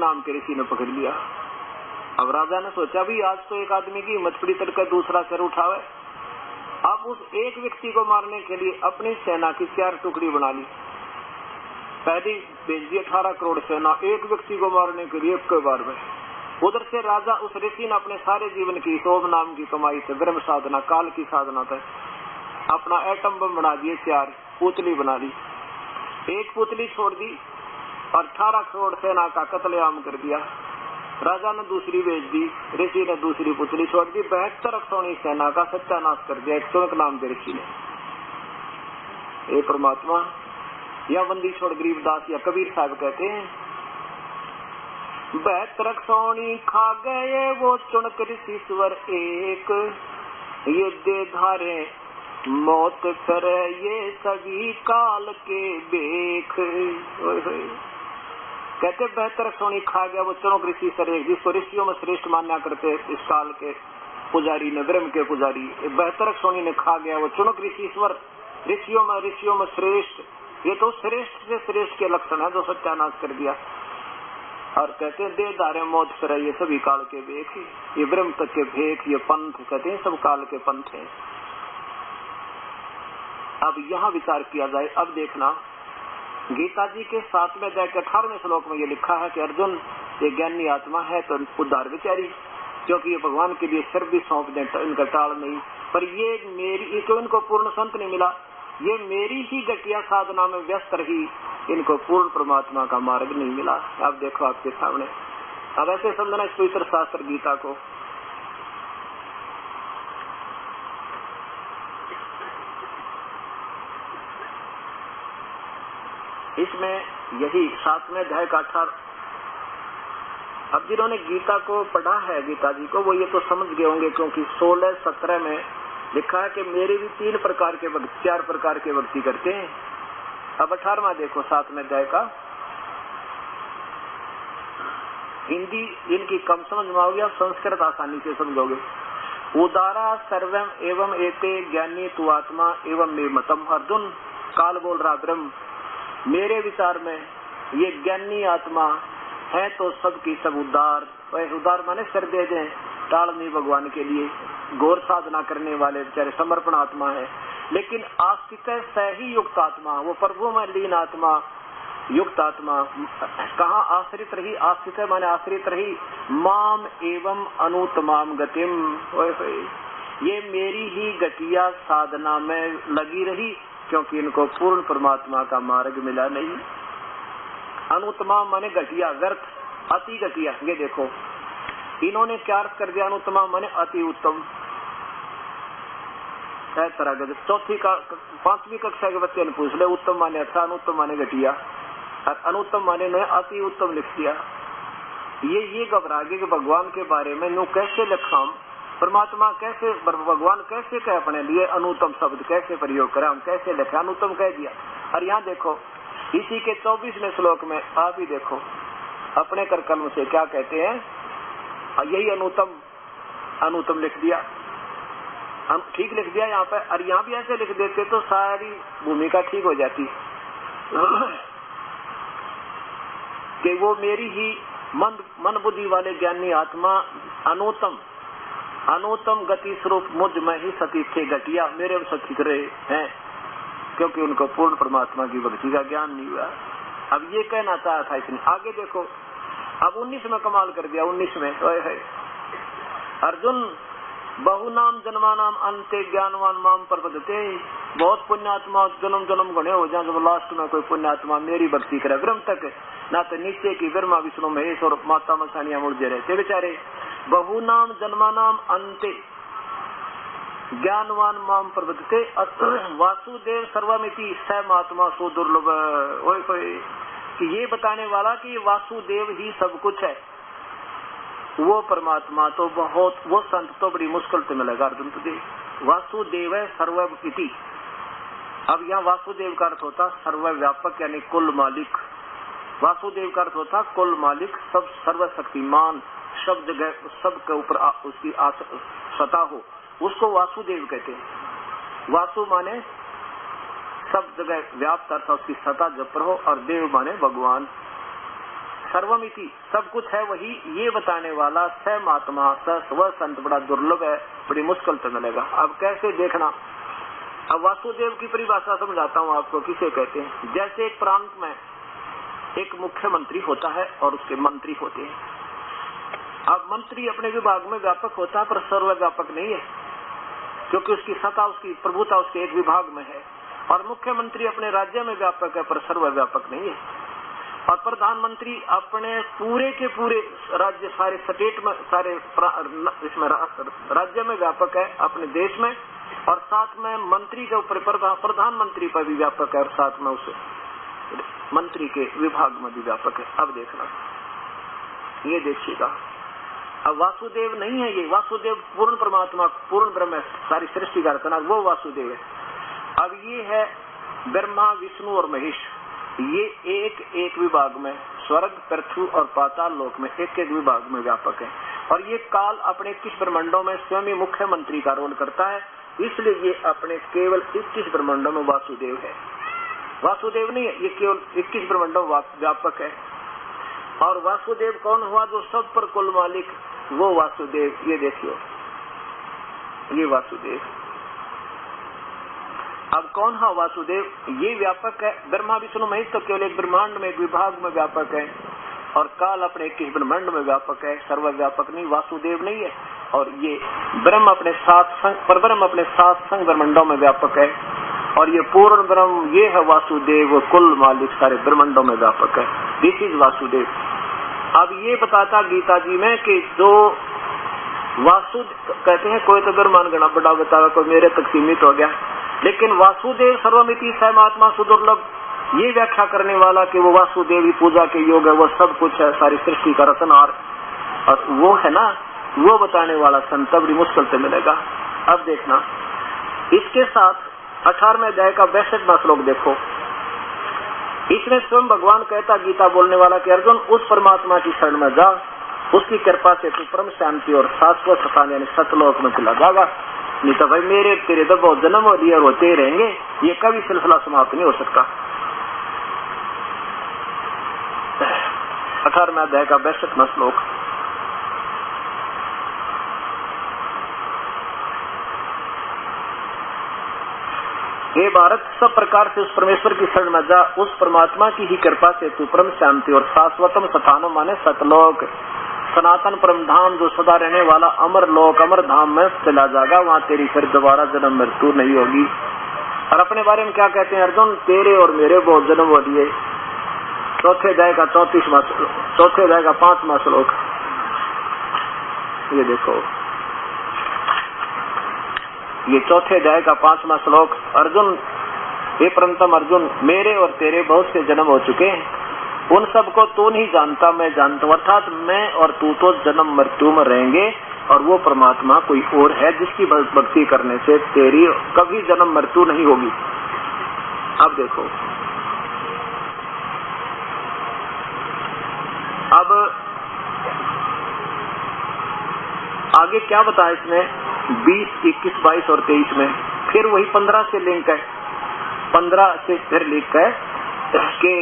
नाम के ऋषि ने पकड़ लिया। अब राजा ने सोचा भी आज तो एक आदमी की हिम्मत पड़ी तड़कर दूसरा सिर उठावे। अब उस एक व्यक्ति को मारने के लिए अपनी सेना की 4 टुकड़ी बना ली। पहली भेज दी 18 करोड़ सेना एक व्यक्ति को मारने के लिए एक बार में। उधर से राजा उस ऋषि ने अपने सारे जीवन की शोभ नाम की कमाई से ब्रह्म साधना काल की साधना तक अपना एटम बम बना दिए, 4 पुतली बना ली। एक पुतली छोड़ दी और 18 करोड़ सेना का कत्लेआम कर दिया। राजा ने दूसरी भेज दी, ऋषि ने दूसरी पुतली छोड़ दी, 72 अक्षौणी सेना का सत्यानाश कर दिया एक चौक नाम के ऋषि ने। ये परमात्मा या बंदी छोड़ गरीबदास या कबीर साहब कहते हैं 72 अक्षौणी खा गए वो चुनक ऋषिश्वर एक, ये दे धारे मौत करे ये सभी काल के बेख। कहते 72 अक्षौणी खा गया वो चुनक ऋषिश्वर एक, जिसको ऋषियों में श्रेष्ठ मान्या करते इस काल के पुजारी ने, ब्रह्म के पुजारी। 72 अक्षौणी ने खा गया वो चुनक ऋषिश्वर, ऋषियों में श्रेष्ठ। ये तो श्रेष्ठ से श्रेष्ठ के लक्षण है जो सत्यानाश कर दिया। और कहते हैं दे धारे मौत फिर ये सभी काल के भेख, ये ब्रह्म तक के भेख, ये पंथ कहते हैं सब काल के पंथ हैं। अब यहाँ विचार किया जाए। अब देखना गीता जी के 7वें अध्याय के 18वें श्लोक में ये लिखा है कि अर्जुन ये ज्ञानी आत्मा है तो उद्धार विचारी, क्योंकि ये भगवान के लिए सिर भी सौंप दे इनका टाल नहीं। पर ये मेरी क्यों इनको पूर्ण संत नहीं मिला, ये मेरी ही घटिया साधना में व्यस्त रही, इनको पूर्ण परमात्मा का मार्ग नहीं मिला। अब देखो आपके सामने। अब ऐसे समझना इस पवित्र शास्त्र गीता को। इसमें यही 7वें अध्याय का 18। अब जिन्होंने गीता को पढ़ा है गीता जी को वो ये तो समझ गए होंगे, क्योंकि 16-17 में लिखा है कि मेरे भी 3 प्रकार के भक्ति 4 प्रकार के भक्ति करते हैं। अब 18वां देखो 7वें अध्याय का। हिंदी इनकी कम समझ में आओगी, संस्कृत आसानी से समझोगे। उदारा सर्वम एवं एते ज्ञानी तु आत्मा एवं मे मतम। अर्जुन काल बोल रहा ब्रह्म, मेरे विचार में ये ज्ञानी आत्मा है तो सबकी सब उदार। उदार माने सर दे दें टाल नहीं भगवान के लिए, घोर साधना करने वाले बेचारे समर्पण आत्मा है। लेकिन आस्तिक से ही युक्त आत्मा, वो प्रभु में लीन आत्मा, युक्त आत्मा कहाँ आश्रित रही, आस्तिक माने आश्रित रही माम एवं अनुतमाम गतिम। ये मेरी ही घटिया साधना में लगी रही, क्योंकि इनको पूर्ण परमात्मा का मार्ग मिला नहीं। अनुतमा माने घटिया, व्यर्थ, अति घटिया। ये देखो इन्होंने क्या अर्थ कर दिया, अनुतमा माने अति उत्तम। तरह का 5वीं कक्षा के बच्चे ने पूछ ले उत्तम माने अच्छा, अनुत्तम माने घटिया, और अनुत्तम माने ने अति उत्तम लिख दिया। ये घबरा गए कि भगवान के बारे में यूं कैसे लिखा, परमात्मा कैसे, भगवान कैसे कहे अपने लिए अनुत्तम शब्द कैसे प्रयोग करें, हम कैसे लिखे, अनुत्तम कह दिया। और यहाँ देखो इसी के 24वें श्लोक में आप ही देखो अपने कर कलम से क्या कहते हैं, यही अनुत्तम लिख दिया, ठीक लिख दिया यहाँ पे। और यहाँ भी ऐसे लिख देते तो सारी भूमिका ठीक हो जाती कि वो मेरी ही मन बुद्धि वाले ज्ञानी आत्मा अनुत्तम गति स्वरूप मुझ में ही सती थे घटिया, मेरे में सती रहे हैं, क्योंकि उनको पूर्ण परमात्मा की भक्ति का ज्ञान नहीं हुआ। अब ये कहना चाहा था इसने। आगे देखो अब 19 में कमाल कर दिया। 19 में अर्जुन बहु नाम जन्मानाम अंते ज्ञानवान माम प्रपद्यते। बहुत पुण्यात्मा जन्म जन्म गणे हो जाए, जब लास्ट में कोई पुण्यात्मा मेरी भक्ति करे ब्रह्म तक, ना तो नीचे की ब्रह्मा विष्णु महेश और माता मसानिया मुर्जे रहते बेचारे। बहु नाम जन्मानाम अंते ज्ञानवान माम प्रपद्यते वासुदेव सर्वमिति स महात्मा सो दुर्लभ। कि ये बताने वाला कि वासुदेव ही सब कुछ है, वो परमात्मा तो बहुत, वो संत तो बड़ी मुश्किल से मिलेगा अर्जुन तुझे। वासुदेव है सर्वमिति। अब यहाँ वासुदेव का अर्थ होता सर्वव्यापक यानी कुल मालिक। वासुदेव का अर्थ होता कुल मालिक, सब सर्वशक्तिमान, सब जगह सबके ऊपर उसकी सत्ता हो, उसको वासुदेव कहते हैं। वासु माने सब जगह व्याप्त अर्थ उसकी सत्ता जब पर हो, और देव माने भगवान। सर्वमिति सब कुछ है वही, ये बताने वाला स महात्मा स वह संत बड़ा दुर्लभ है, बड़ी मुश्किल से मिलेगा। अब कैसे देखना, अब वासुदेव की परिभाषा समझाता हूँ आपको किसे कहते हैं। जैसे एक प्रांत में एक मुख्यमंत्री होता है और उसके मंत्री होते हैं। अब मंत्री अपने विभाग में व्यापक होता है पर सर्वव्यापक नहीं है, क्योंकि उसकी सत्ता, उसकी प्रभुता उसके एक विभाग में है। और मुख्यमंत्री अपने राज्य में व्यापक है पर सर्वव्यापक नहीं है। और प्रधानमंत्री अपने पूरे के पूरे राज्य, सारे स्टेट में, सारे इसमें राज्य में व्यापक है, अपने देश में, और साथ में मंत्री के ऊपर प्रधानमंत्री पर भी व्यापक है और साथ में उस मंत्री के विभाग में भी व्यापक है। अब देखना, ये देखिएगा, अब वासुदेव नहीं है ये, वासुदेव पूर्ण परमात्मा, पूर्ण ब्रह्म है, सारी सृष्टि का रचना वो वासुदेव है। अब ये है ब्रह्मा, विष्णु और महेश, ये एक एक विभाग में, स्वर्ग, पृथ्वी और पाताल लोक में एक एक विभाग में व्यापक है। और ये काल अपने 21 ब्रह्मांडों में स्वयं ही मुख्यमंत्री का रोल करता है, इसलिए ये अपने केवल 21 ब्रह्मांडों में वासुदेव है। वासुदेव नहीं है, ये केवल 21 ब्रह्मांडों व्यापक है। और वासुदेव कौन हुआ? जो सब पर कुल मालिक, वो वासुदेव। ये देखियो, ये वासुदेव। अब कौन है वासुदेव? ये व्यापक है। ब्रह्मा विष्णु महेश तो केवल एक ब्रह्मांड में, एक विभाग में व्यापक है, और काल अपने 21 ब्रह्मांड में व्यापक है, सर्वव्यापक नहीं, वासुदेव नहीं है। और ये ब्रह्म अपने 7 संग, परब्रह्म अपने 7 संग ब्रह्मांडों में व्यापक है, और ये पूर्ण ब्रह्म, ये है वासुदेव, कुल मालिक सारे ब्रह्मांडों में व्यापक है। This is Vasudev. अब ये बताता गीता जी में कि जो वासु कहते हैं, कोई तो ब्रह्मांड गणा बड़ा बतावा, कोई मेरे तक सीमित हो गया, लेकिन वासुदेव सर्वमिति सर्वमात्मा सुदुर्लभ, ये व्याख्या करने वाला कि वो वासुदेव ही पूजा के योग है, वो सब कुछ है, सारी सृष्टि का रचनहार, और वो है ना, वो बताने वाला संत बड़ी मुश्किल से मिलेगा। अब देखना, इसके साथ 18वें अध्याय का 62वां श्लोक देखो। इसमें स्वयं भगवान कहता, गीता बोलने वाला कि अर्जुन, उस परमात्मा की शरण में जा, उसकी कृपा से तू परम शांति और शाश्वत स्थान यानी सतलोक में चला जाएगा। नहीं तो भाई मेरे तेरे तो बहुत जन्म और ये होते रहेंगे, ये कभी सिलसिला समाप्त नहीं हो सकता। 18वें अध्याय का 62वां श्लोक। हे भारत, सब प्रकार से उस परमेश्वर की शरण में जा, उस परमात्मा की ही कृपा से तू परम शांति और शाश्वतम स्थानों माने सतलोक, सनातन परम धाम, जो सदा रहने वाला अमर लोक, अमर धाम में चला जाएगा। वहाँ तेरी फिर दोबारा जन्म मृत्यु नहीं होगी। और अपने बारे में क्या कहते हैं अर्जुन? तेरे और मेरे बहुत जन्म हो लिए। चौथे अध्याय का 5वां श्लोक, ये देखो, ये चौथे अध्याय का 5वां श्लोक। अर्जुन, हे परंतम अर्जुन, मेरे और तेरे बहुत से जन्म हो चुके हैं, उन सबको तू नहीं जानता, मैं जानता हूँ। अर्थात मैं और तू तो जन्म मृत्यु में रहेंगे, और वो परमात्मा कोई और है जिसकी भक्ति करने से तेरी कभी जन्म मृत्यु नहीं होगी। अब देखो, अब आगे क्या बताया इसमें? 20, 21, 22 और 23 में फिर वही 15 से लिंक है। 15 से फिर लिंक है कि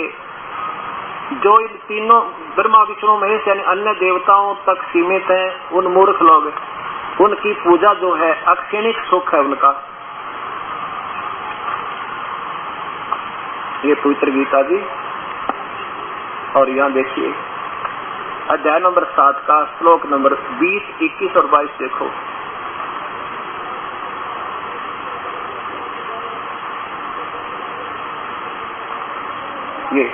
जो इन तीनों ब्रह्मा विष्णु महेश यानी अन्य देवताओं तक सीमित है, उन मूर्ख लोग, उनकी पूजा जो है अक्षणिक सुख है उनका। ये पवित्र गीता जी। और यहाँ देखिए अध्याय नंबर 7 का श्लोक नंबर 20, 21 और 22 देखो। ये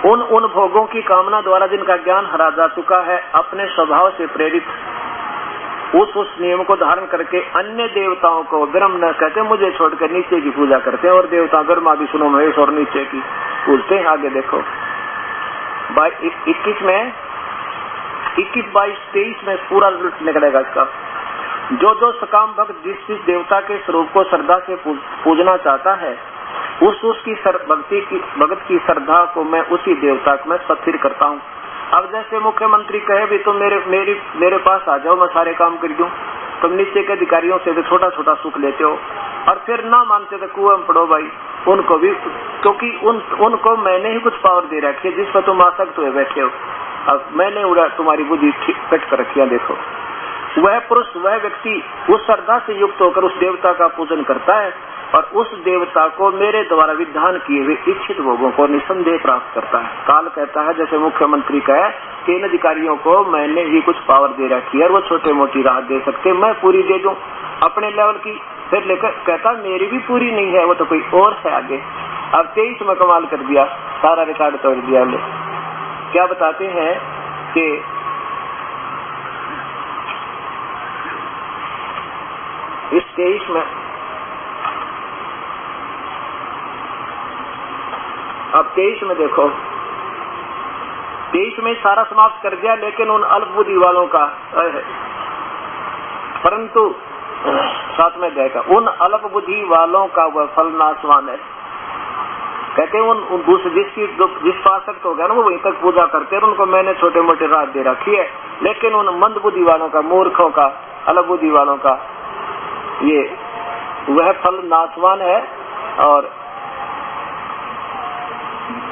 उन भोगों की कामना द्वारा जिनका ज्ञान हरा जा चुका है, अपने स्वभाव से प्रेरित उस नियम को धारण करके अन्य देवताओं को ब्रह्म न कहते, मुझे छोड़कर नीचे की पूजा करते हैं, और देवता ब्रह्मा विष्णु महेश और नीचे की पूजते हैं। आगे देखो 21 में 21, 22, 23 में पूरा रिजल्ट निकलेगा इसका। जो सकाम भक्त जिस देवता के स्वरूप को श्रद्धा से पूजना चाहता है, उसकी भगत की श्रद्धा को मैं उसी देवता को मैं स्थिर करता हूँ। अब जैसे मुख्यमंत्री कहे भी तुम मेरे पास आ जाओ, मैं सारे काम कर दूं, तुम नीचे के अधिकारियों से भी छोटा छोटा सुख लेते हो, और फिर ना मानते तो कुएं में पड़ो भाई, उनको भी, क्योंकि उनको मैंने ही कुछ पावर दे रखी है जिस पर तुम आसक्त हुए बैठे हो। अब मैंने उड़ा तुम्हारी बुद्धि कट कर रखी है। देखो, वह पुरुष, वह व्यक्ति उस श्रद्धा से युक्त होकर उस देवता का पूजन करता है और उस देवता को मेरे द्वारा विधान किए हुए इच्छित भोगों को निसंदेह प्राप्त करता है। काल कहता है जैसे मुख्यमंत्री का है कि इन अधिकारियों को मैंने ही कुछ पावर दे रखी है और वो छोटे मोटी राहत दे सकते, मैं पूरी दे दूं अपने लेवल की। फिर लेकर कहता मेरी भी पूरी नहीं है, वो तो कोई और है आगे। अब 23 में कमाल कर दिया, सारा रिकॉर्ड तोड़ दिया। ले क्या बताते हैं कि इस 23 में, अब 23 में देखो, 23 में सारा समाप्त कर दिया, लेकिन उन अल्प बुद्धि वालों का, परंतु 7 में जाएगा, उन अल्प बुद्धि वालों का वह फल नाशवान है। कहते हैं उन दूसरे जिस पासक्त हो गया ना वो वहीं तक पूजा करते हैं, उनको मैंने छोटे मोटे रात दे रखी है, लेकिन उन मंद बुद्धि वालों का, मूर्खों का, अल्प बुद्धि वालों का ये वह फल नाशवान है। और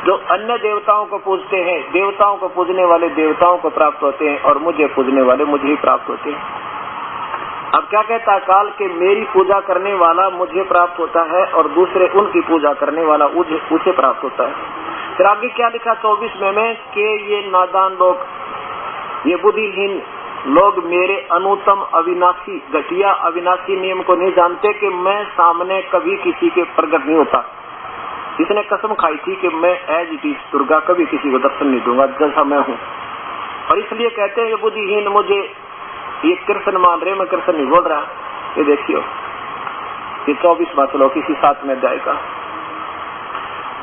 जो अन्य देवताओं को पूजते हैं, देवताओं को पूजने वाले देवताओं को प्राप्त होते हैं और मुझे पूजने वाले मुझे ही प्राप्त होते हैं। अब क्या कहता है काल के मेरी पूजा करने वाला मुझे प्राप्त होता है और दूसरे उनकी पूजा करने वाला उसे प्राप्त होता है। फिर आगे क्या लिखा 24 में कि ये नादान लोग, ये बुद्धिहीन लोग मेरे अनुत्तम अविनाशी, घटिया अविनाशी नियम को नहीं जानते कि मैं सामने कभी किसी के प्रकट नहीं होता। इसने कसम खाई थी कि मैं एज इट इज दुर्गा कभी किसी को दर्शन नहीं दूंगा जैसा मैं हूँ, और इसलिए कहते हैं ये बुद्धिहीन मुझे ये कृष्ण मान रहे, मैं कृष्ण नहीं बोल रहा। ये देखियो, ये 24 बात लो किसी 7 में जाएगा।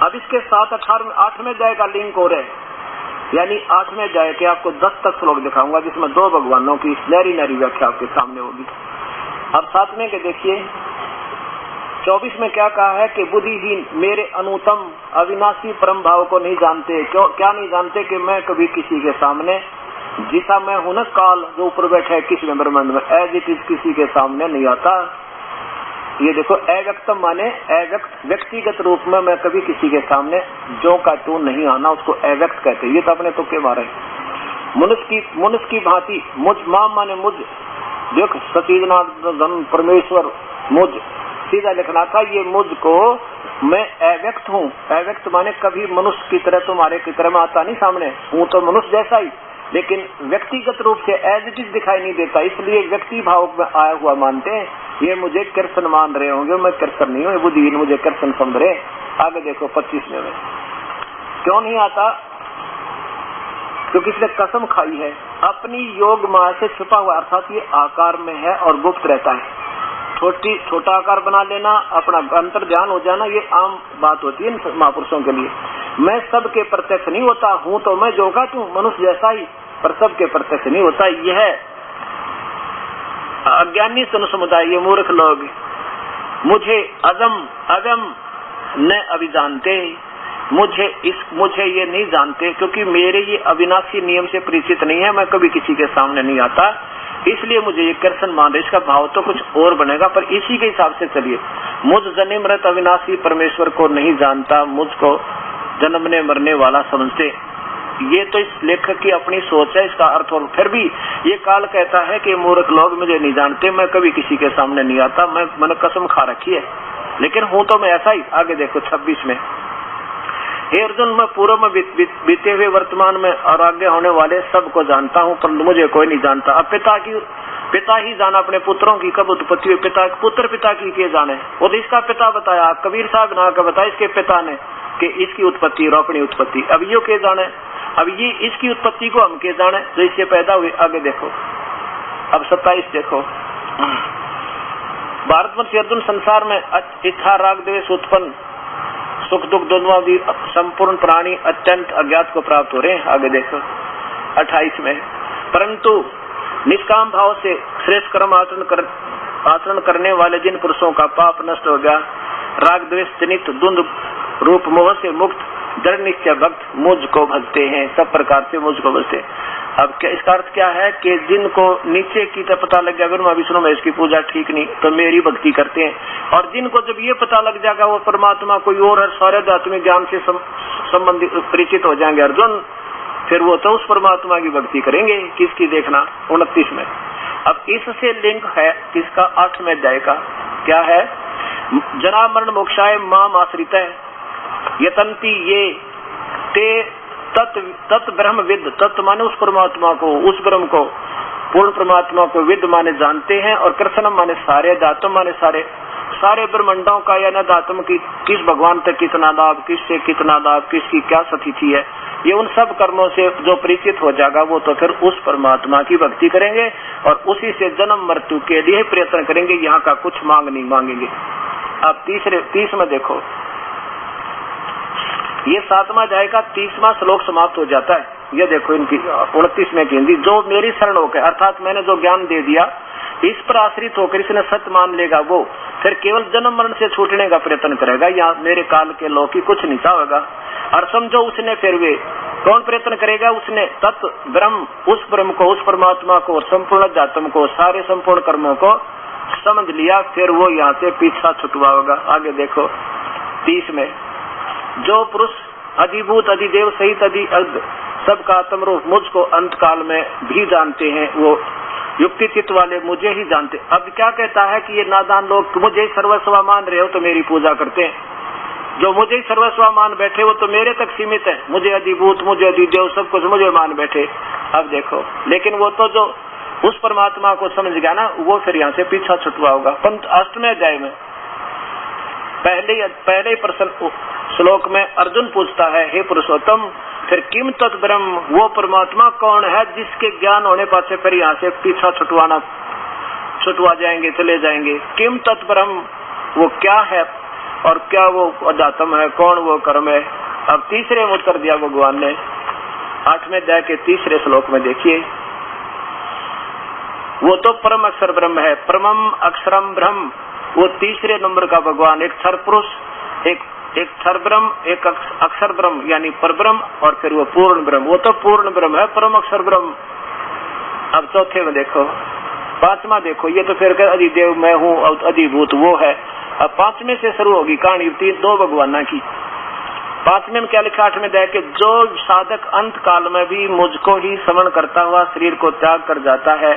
अब इसके 7 8 में जाएगा लिंक हो रहे, यानी 8 में जाए कि आपको 10 तक श्लोक दिखाऊंगा जिसमें 2 भगवानों की नरी व्याख्या आपके सामने होगी। अब 7 में के देखिए 24 में क्या कहा है कि बुद्धिहीन मेरे अनुत्तम अविनाशी परम भाव को नहीं जानते। क्यों क्या नहीं जानते? कि मैं कभी किसी के सामने जिसा मैं हूं ना, काल जो ऊपर बैठा है किसी में ब्रह्मांड में, एज इट इज किसी के सामने नहीं आता। ये देखो अव्यक्तम माने अव्यक्त, व्यक्तिगत रूप में मैं कभी किसी के सामने जो का तू नहीं आना, उसको अव्यक्त कहते हैं। ये तो अपने तुक्के मारे। मनुष्य की भांति मुझ, मां माने मुझ, देख सचिदानंद धन परमेश्वर मुझ, सीधा लिखना था। ये मुझ को मैं अव्यक्त हूँ। अव्यक्त माने कभी मनुष्य की तरह तुम्हारे की तरह में आता नहीं सामने, हूँ तो मनुष्य जैसा ही, लेकिन व्यक्तिगत रूप से एज इट इज दिखाई नहीं देता, इसलिए व्यक्ति भाव में आया हुआ मानते हैं। ये मुझे कृष्ण मान रहे होंगे, मैं कृष्ण नहीं हूँ, बुद्धिहीन मुझे कृष्ण समझ रहे। आगे देखो 25 में क्यों नहीं आता? क्योंकि इसने कसम खाई है अपनी योग माया से छुपा हुआ, अर्थात ये आकार में है और गुप्त रहता है। छोटा आकार बना लेना, अपना अंतर ध्यान हो जाना, ये आम बात होती है इन महापुरुषों के लिए। मैं सबके प्रत्यक्ष नहीं होता, हूँ तो मैं जो का तू मनुष्य जैसा ही, पर सबके प्रत्यक्ष नहीं होता। यह अज्ञानी सन समुदाय, ये मूर्ख लोग मुझे अगम न अभिजानते, मुझे ये नहीं जानते, क्योंकि मेरे ये अविनाशी नियम से परिचित नहीं है, मैं कभी किसी के सामने नहीं आता, इसलिए मुझे ये कृष्ण मान रहे। इसका भाव तो कुछ और बनेगा, पर इसी के हिसाब से चलिए। मुझ जन्मरत अविनाशी परमेश्वर को नहीं जानता, मुझको जन्मने मरने वाला समझते। ये तो इस लेखक की अपनी सोच है, इसका अर्थ। और फिर भी ये काल कहता है कि मूर्ख लोग मुझे नहीं जानते, मैं कभी किसी के सामने नहीं आता, मैंने कसम खा रखी है, लेकिन हूँ तो मैं ऐसा ही। आगे देखो 26 में, हे अर्जुन मैं पूर्व में बीते हुए वर्तमान में और आगे होने वाले सबको जानता हूँ, पर मुझे कोई नहीं जानता। अब पिता ही जाना अपने पुत्रों की कब उत्पत्ति हुई, पुत्र पिता की के जाने, वो तो इसका पिता बताया, कबीर साहब ना का बताया इसके पिता ने कि इसकी उत्पत्ति रोपणी उत्पत्ति। अब यो के जाने, अब ये इसकी उत्पत्ति को हम के जाने जो इससे पैदा हुई। आगे देखो अब 27 देखो, भारतवर्ष अर्जुन संसार में इच्छा राग द्वेष उत्पन्न सुख दुख दोनों भी संपूर्ण प्राणी अत्यंत अज्ञात को प्राप्त हो रहे हैं। आगे देखो 28 में, परंतु निष्काम भाव से श्रेष्ठ कर्म आचरण करने वाले जिन पुरुषों का पाप नष्ट हो गया, राग द्वेष जनित द्वंद्व रूप मोह से मुक्त दृढ़ निश्चय भक्त मुझ को भजते हैं, सब प्रकार से मुझ को भजते हैं। अब क्या इसका अर्थ क्या है कि जिनको नीचे की तो पता लग गया ब्रह्मा विष्णु में इसकी पूजा ठीक नहीं, तो मेरी भक्ति करते हैं, और जिनको जब ये पता लग जाएगा वो परमात्मा कोई और है, सारे आत्मिक ज्ञान से संबंधित परिचित हो जाएंगे अर्जुन, फिर वो तो उस परमात्मा की भक्ति करेंगे। किसकी देखना 29 में। अब इससे लिंक है किसका 8वें अध्याय का, क्या है? जना मरण मोक्षाय माम आश्रित यतंती ये ते तत् ब्रह्म विद। तत् माने उस परमात्मा को, उस ब्रह्म को, पूर्ण परमात्मा को विद माने जानते हैं, और कृष्ण माने सारे, दातम माने सारे ब्रह्मंडों का या दातम की किस भगवान तक कितना लाभ, किससे कितना लाभ, किसकी क्या स्थिति है, ये उन सब कर्मों से जो परिचित हो जाएगा वो तो फिर उस परमात्मा की भक्ति करेंगे और उसी से जन्म मृत्यु के लिए प्रयत्न करेंगे, यहाँ का कुछ मांग नहीं मांगेंगे। अब 30 में देखो, ये 7वां अध्याय का 30वां श्लोक समाप्त हो जाता है। ये देखो इनकी 29 में हिंदी, जो मेरी शरण होकर, अर्थात मैंने जो ज्ञान दे दिया इस पर आश्रित होकर इसने सत्य मान लेगा, वो फिर केवल जन्म मरण से छूटने का प्रयत्न करेगा, या मेरे काल के लौकिक कुछ नहीं चाहेगा। और समझो उसने फिर वे कौन प्रयत्न करेगा? उसने तत्व ब्रह्म, उस ब्रह्म को, उस परमात्मा को, संपूर्ण जातम को, सारे संपूर्ण कर्मों को समझ लिया, फिर वो यहाँ से पीछा छुटवाएगा। आगे देखो 30 में, जो पुरुष अधिभूत अधिदेव सहित अधि सबका आत्मरूप मुझको अंत काल में भी जानते हैं, वो युक्ति चित्त वाले मुझे ही जानते। अब क्या कहता है कि ये नादान लोग मुझे ही सर्वस्व मान रहे हो तो मेरी पूजा करते हैं, जो मुझे ही सर्वस्व मान बैठे वो तो मेरे तक सीमित है, मुझे अधिभूत, मुझे अधिदेव, सब कुछ मुझे मान बैठे। अब देखो, लेकिन वो तो जो उस परमात्मा को समझ गया ना, वो फिर यहाँ से पीछा छुटवा होगा। 8वें अध्याय में पहले प्रश्न श्लोक में अर्जुन पूछता है, हे पुरुषोत्तम, फिर किम तत् ब्रह्म, वो परमात्मा कौन है जिसके ज्ञान होने पर से फिर यहाँ से पीछा छुटवा जाएंगे, चले जाएंगे। किम तत् ब्रह्म, वो क्या है और क्या वो अध्यात्म है, कौन वो कर्म है? अब तीसरे में उत्तर दिया भगवान ने 8वें अध्याय के 3 श्लोक में, देखिए, वो तो परम अक्षर ब्रह्म है, परमम अक्षरम ब्रह्म, वो 3 नंबर का भगवान, एक क्षर पुरुष, एक क्षर ब्रह्म, एक अक्षर ब्रह्म यानी परब्रह्म, और फिर वो पूर्ण ब्रह्म, वो तो पूर्ण ब्रह्म है, परम अक्षर ब्रह्म। अब 4 में देखो, 5वां देखो, ये तो फिर अधिदेव मैं हूँ, अधिभूत वो है। अब 5वें से शुरू होगी कहानी 2 भगवाना की। 5वें में क्या लिखा 8वें अध्याय के, जो साधक अंत काल में भी मुझको ही स्मरण करता हुआ शरीर को त्याग कर जाता है,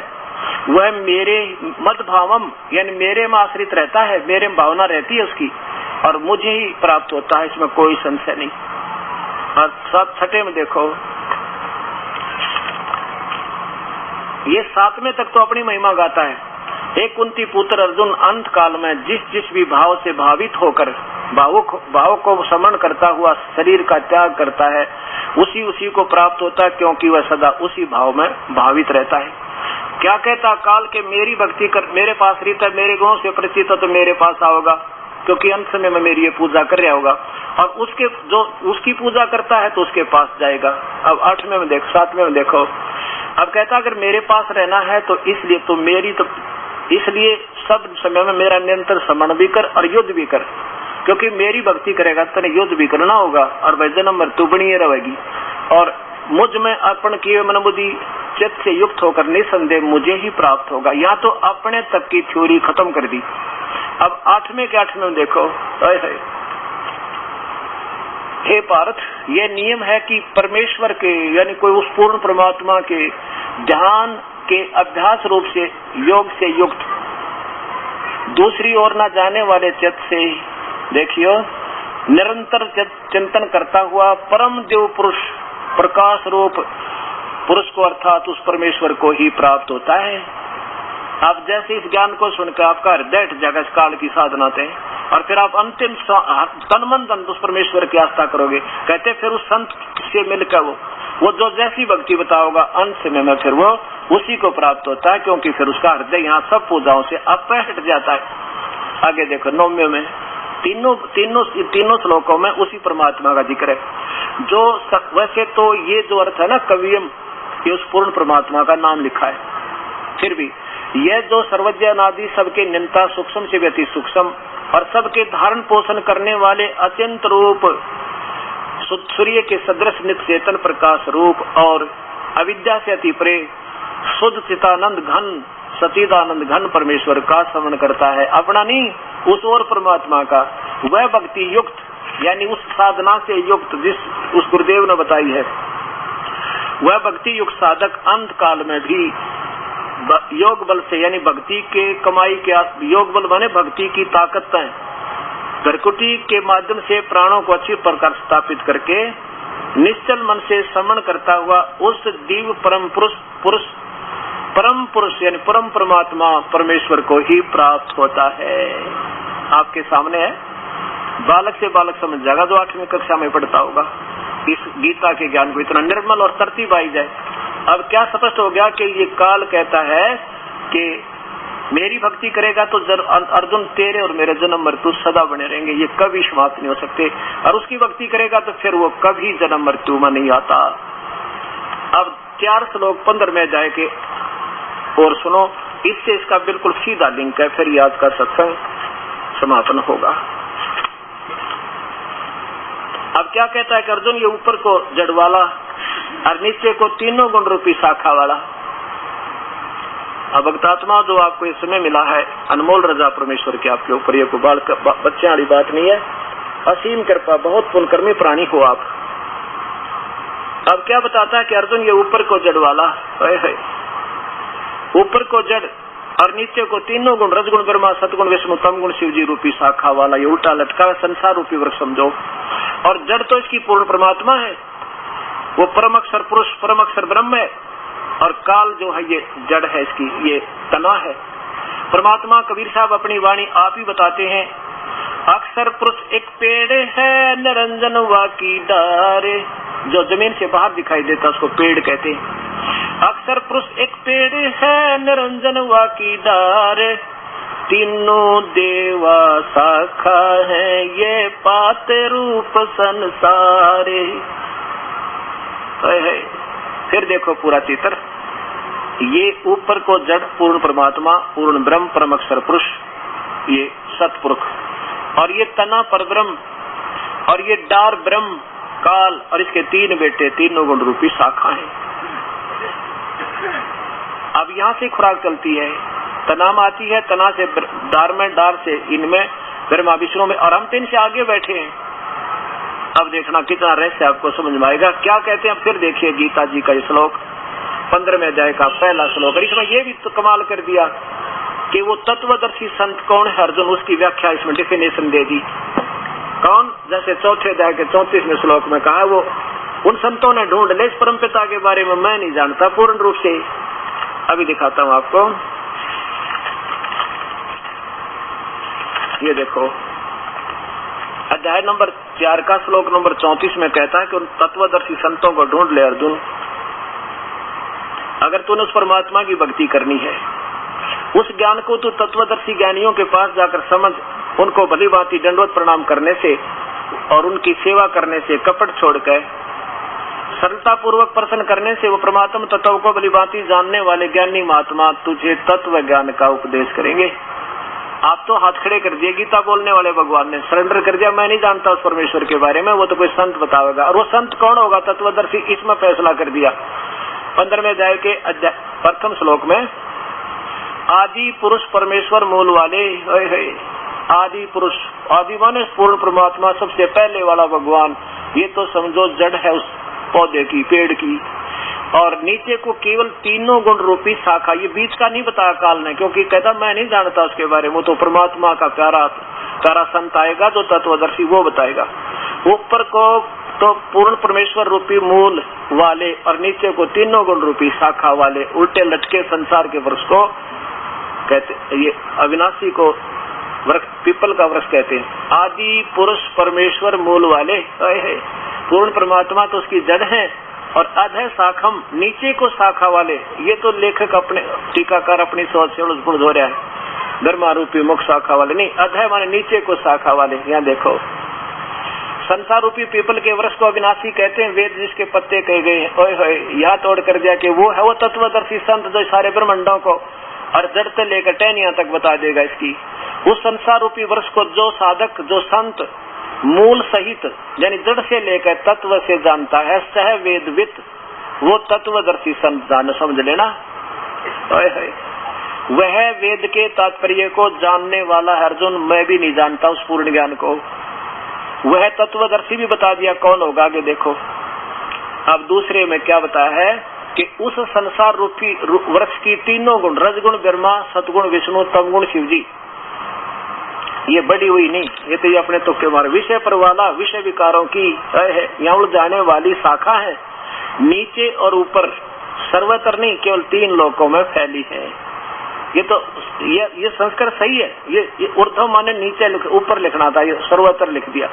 वह मेरे मद भावम यानी मेरे में आश्रित रहता है, मेरे में भावना रहती है उसकी, और मुझे ही प्राप्त होता है, इसमें कोई संशय नहीं। और 6 में देखो, ये 7वें तक तो अपनी महिमा गाता है। एक कुंती पुत्र अर्जुन अंत काल में जिस भी भाव से भावित होकर भाव को स्मरण करता हुआ शरीर का त्याग करता है, उसी को प्राप्त होता है, क्योंकि वह सदा उसी भाव में भावित रहता है। क्या कहता? काल के मेरी भक्ति कर, मेरे पास रहता है, मेरे गुणों से परिचित हो तो मेरे पास आओगा, क्योंकि अंत समय में मेरी ये पूजा कर रहा होगा, और उसके जो उसकी पूजा करता है तो उसके पास जाएगा। अब 8वें में देखो, 7वें में देखो, अब कहता अगर मेरे पास रहना है तो इसलिए सब समय में मेरा निरंतर स्मरण भी कर और युद्ध भी कर, क्योंकि मेरी भक्ति करेगा तो युद्ध भी करना होगा और वह जन्म मृत्यु बनी रहेगी, और मुझ में अर्पण किए मन बुद्धि चित्त से युक्त होकर निसंदेह मुझे ही प्राप्त होगा। या तो अपने तक की थ्योरी खत्म कर दी। अब 8वें के 8वें में देखो, हे पार्थ, ये नियम है कि परमेश्वर के यानी कोई उस पूर्ण परमात्मा के ध्यान के अभ्यास रूप से योग से युक्त दूसरी ओर न जाने वाले चित्त से देखियो निरंतर चिंतन करता हुआ परम देव पुरुष प्रकाश रूप पुरुष को अर्थात उस परमेश्वर को ही प्राप्त होता है। आप जैसे इस ज्ञान को सुनकर आपका हृदय हट जाएगा इस काल की साधना से, और फिर आप अंतिम तन मन धन उस परमेश्वर की आस्था करोगे। कहते फिर उस संत से मिलकर वो जो जैसी भक्ति बताओगा अंत समय में फिर वो उसी को प्राप्त होता है, क्योंकि फिर उसका हृदय यहाँ सब पूजाओं से अपे हट जाता है। आगे देखो 9वें में तीनों श्लोकों में उसी परमात्मा का जिक्र है। जो वैसे तो ये जो अर्थ है ना कवियम, ये उस पूर्ण परमात्मा का नाम लिखा है, फिर भी यह जो सर्वज्ञ अनादि सबके निंता सूक्ष्म से व्यति सूक्ष्म और सबके धारण पोषण करने वाले अत्यंत रूप सूर्य के सदृश नित्य चेतन प्रकाश रूप और अविद्या से अति प्रे शुद्ध चितानंद घन सचिदानंद घन परमेश्वर का स्मरण करता है, अपना नहीं उस और परमात्मा का। वह भक्ति युक्त यानी उस साधना से युक्त जिस उस गुरुदेव ने बताई है, वह भक्ति युक्त साधक अंत काल में भी योग बल से, यानी भक्ति के कमाई के, योग बल माने भक्ति की ताकतें, प्रकृति के माध्यम से प्राणों को अच्छी प्रकार स्थापित करके निश्चल मन से समन करता हुआ उस दिव्य परम पुरुष यानी परम परमात्मा परमेश्वर को ही प्राप्त होता है। आपके सामने है, बालक से बालक समझ जाएगा जो 8वीं कक्षा में पढ़ता होगा इस गीता के ज्ञान को, इतना निर्मल और तरतीब आई जाए। अब क्या स्पष्ट हो गया कि ये काल कहता है कि मेरी भक्ति करेगा तो अर्जुन तेरे और मेरे जन्म मृत्यु सदा बने रहेंगे, ये कभी समाप्त नहीं हो सकते, और उसकी भक्ति करेगा तो फिर वो कभी जन्म मृत्यु में नहीं आता। अब 4 श्लोक 15 में जाए के और सुनो, इससे इसका बिल्कुल सीधा लिंक है, फिर आज का सत्संग समापन होगा। अब क्या कहता है कि अर्जुन ये ऊपर को जड़ वाला और नीचे को तीनों गुण रूपी शाखा वाला। अब भक्तात्मा जो आपको इस समय मिला है, अनमोल रजा परमेश्वर की आपके ऊपर, ये कोई बच्चे वाली बात नहीं है, असीम कृपा, बहुत पुण्यकर्मी प्राणी हो आप। अब क्या बताता है कि अर्जुन ये ऊपर को जड़ वाला है, ऊपर को जड़ और नीचे को तीनों गुण, रजगुण ब्रह्मा, सतगुण विष्णु, तम गुण शिव जी रूपी शाखा वाला ये उल्टा लटका संसार रूपी वृक्ष समझो। और जड़ तो इसकी पूर्ण परमात्मा है, वो परम अक्षर पुरुष, परम अक्षर ब्रह्म है, और काल जो है ये जड़ है, इसकी ये तना है। परमात्मा कबीर साहब अपनी वाणी आप ही बताते हैं, अक्षर पुरुष एक पेड़ है, निरंजन वाकी डारे, जो जमीन से बाहर दिखाई देता उसको पेड़ कहते हैं। अक्षर पुरुष एक पेड़ है, निरंजन वाकी डारे, तीनों देवा शाखा है, ये पाते रूप संसारे। फिर देखो पूरा चित्र, ये ऊपर को जड़ पूर्ण परमात्मा, पूर्ण ब्रह्म, परम अक्षर पुरुष, ये सतपुरुष, और ये तना परब्रह्म, और ये डार ब्रह्म काल, और इसके 3 बेटे, तीनों गुण रूपी शाखा है। अब यहाँ से खुराक चलती है, तना में आती है, तना से डार में, डार से इनमें, ब्रह्मा विष्णु में, और हम 3 से आगे बैठे हैं। अब देखना कितना रहस्य आपको समझ में आएगा। क्या कहते हैं फिर देखिए गीता जी का श्लोक 15वें अध्याय का पहला श्लोक। इसमें ये भी तो कमाल कर दिया कि वो तत्वदर्शी संत कौन है अर्जुन, उसकी व्याख्या इसमें डिफिनेशन दे दी। कौन? जैसे 4थे अध्याय के 34वें श्लोक में कहा, वो उन संतों ने ढूंढ ले इस परमपिता के बारे में मैं नहीं जानता पूर्ण रूप से। अभी दिखाता हूँ आपको, ये देखो अध्याय नंबर 4 का श्लोक नंबर 34 में कहता है कि उन तत्वदर्शी संतों को ढूंढ ले अर्जुन, अगर तूने उस परमात्मा की भक्ति करनी है, उस ज्ञान को तू तत्वदर्शी ज्ञानियों के पास जाकर समझ, उनको भली भांति दंडवत प्रणाम करने से और उनकी सेवा करने से, कपट छोड़कर सरलता पूर्वक प्रश्न करने से वो परमात्मा तत्व को भली भांति जानने वाले ज्ञानी महात्मा तुझे तत्व ज्ञान का उपदेश करेंगे। आप तो हाथ खड़े कर दिए, गीता बोलने वाले भगवान ने सरेंडर कर दिया, मैं नहीं जानता उस परमेश्वर के बारे में, वो तो कोई संत बताएगा। और वो संत कौन होगा? तत्वदर्शी। इसमें फैसला कर दिया 15वें अध्याय के प्रथम श्लोक में, आदि पुरुष परमेश्वर मूल वाले, आदि पुरुष, आदि माने पूर्ण परमात्मा, सबसे पहले वाला भगवान, ये तो समझो जड़ है उस पौधे की, पेड़ की। और नीचे को केवल तीनों गुण रूपी शाखा, ये बीच का नहीं बताया काल ने, क्योंकि कहता मैं नहीं जानता उसके बारे में, वो तो परमात्मा का प्यारा संत आएगा जो तत्वदर्शी, वो बताएगा। ऊपर को तो पूर्ण परमेश्वर रूपी मूल वाले और नीचे को तीनों गुण रूपी शाखा वाले उल्टे लटके संसार के वृक्ष को कहते, ये अविनाशी को वृक्ष, पीपल का वृक्ष कहते हैं। आदि पुरुष परमेश्वर मूल वाले, पूर्ण परमात्मा तो उसकी जड़ है, और अधः शाखम, नीचे को शाखा वाले, ये तो लेखक अपने टीकाकार अपनी सोच से उलझ हो रहा है, धर्मा रूपी मुख शाखा वाले नहीं, अधः माने नीचे को शाखा वाले। यहाँ देखो, संसार रूपी पीपल के वृक्ष को अविनाशी कहते हैं, वेद जिसके पत्ते कहे गए हैं। ओए होए, यहाँ तोड़ कर दिया कि वो है वो तत्वदर्शी संत जो सारे ब्रह्मांडों को और जड़ से लेकर टहनिया तक बता देगा इसकी। उस संसार रूपी वृक्ष को जो साधक, जो संत मूल सहित यानी जड़ से लेकर तत्व से जानता है, सह वेदवित, वो तत्वदर्शी संत जान समझ लेना। वह वेद के तात्पर्य को जानने वाला अर्जुन, मैं भी नहीं जानता उस पूर्ण ज्ञान को। वह तत्वदर्शी भी बता दिया कौन होगा, आगे देखो। अब दूसरे में क्या बताया है कि उस संसार रूपी वृक्ष की तीनों गुण, रजगुण ब्रह्मा, सतगुण विष्णु, तमगुण शिव जी, ये बड़ी हुई नहीं, ये तो ये अपने तुक्के मारे। विषय पर वाला विषय विकारों की यहाँ उलझाने वाली शाखा है, नीचे और ऊपर, सर्वत्र नहीं, केवल 3 लोकों में फैली है। ये तो ये संस्कार सही है। ये ऊर्ध्व माने नीचे, ऊपर लिखना था, ये सर्वत्र लिख दिया।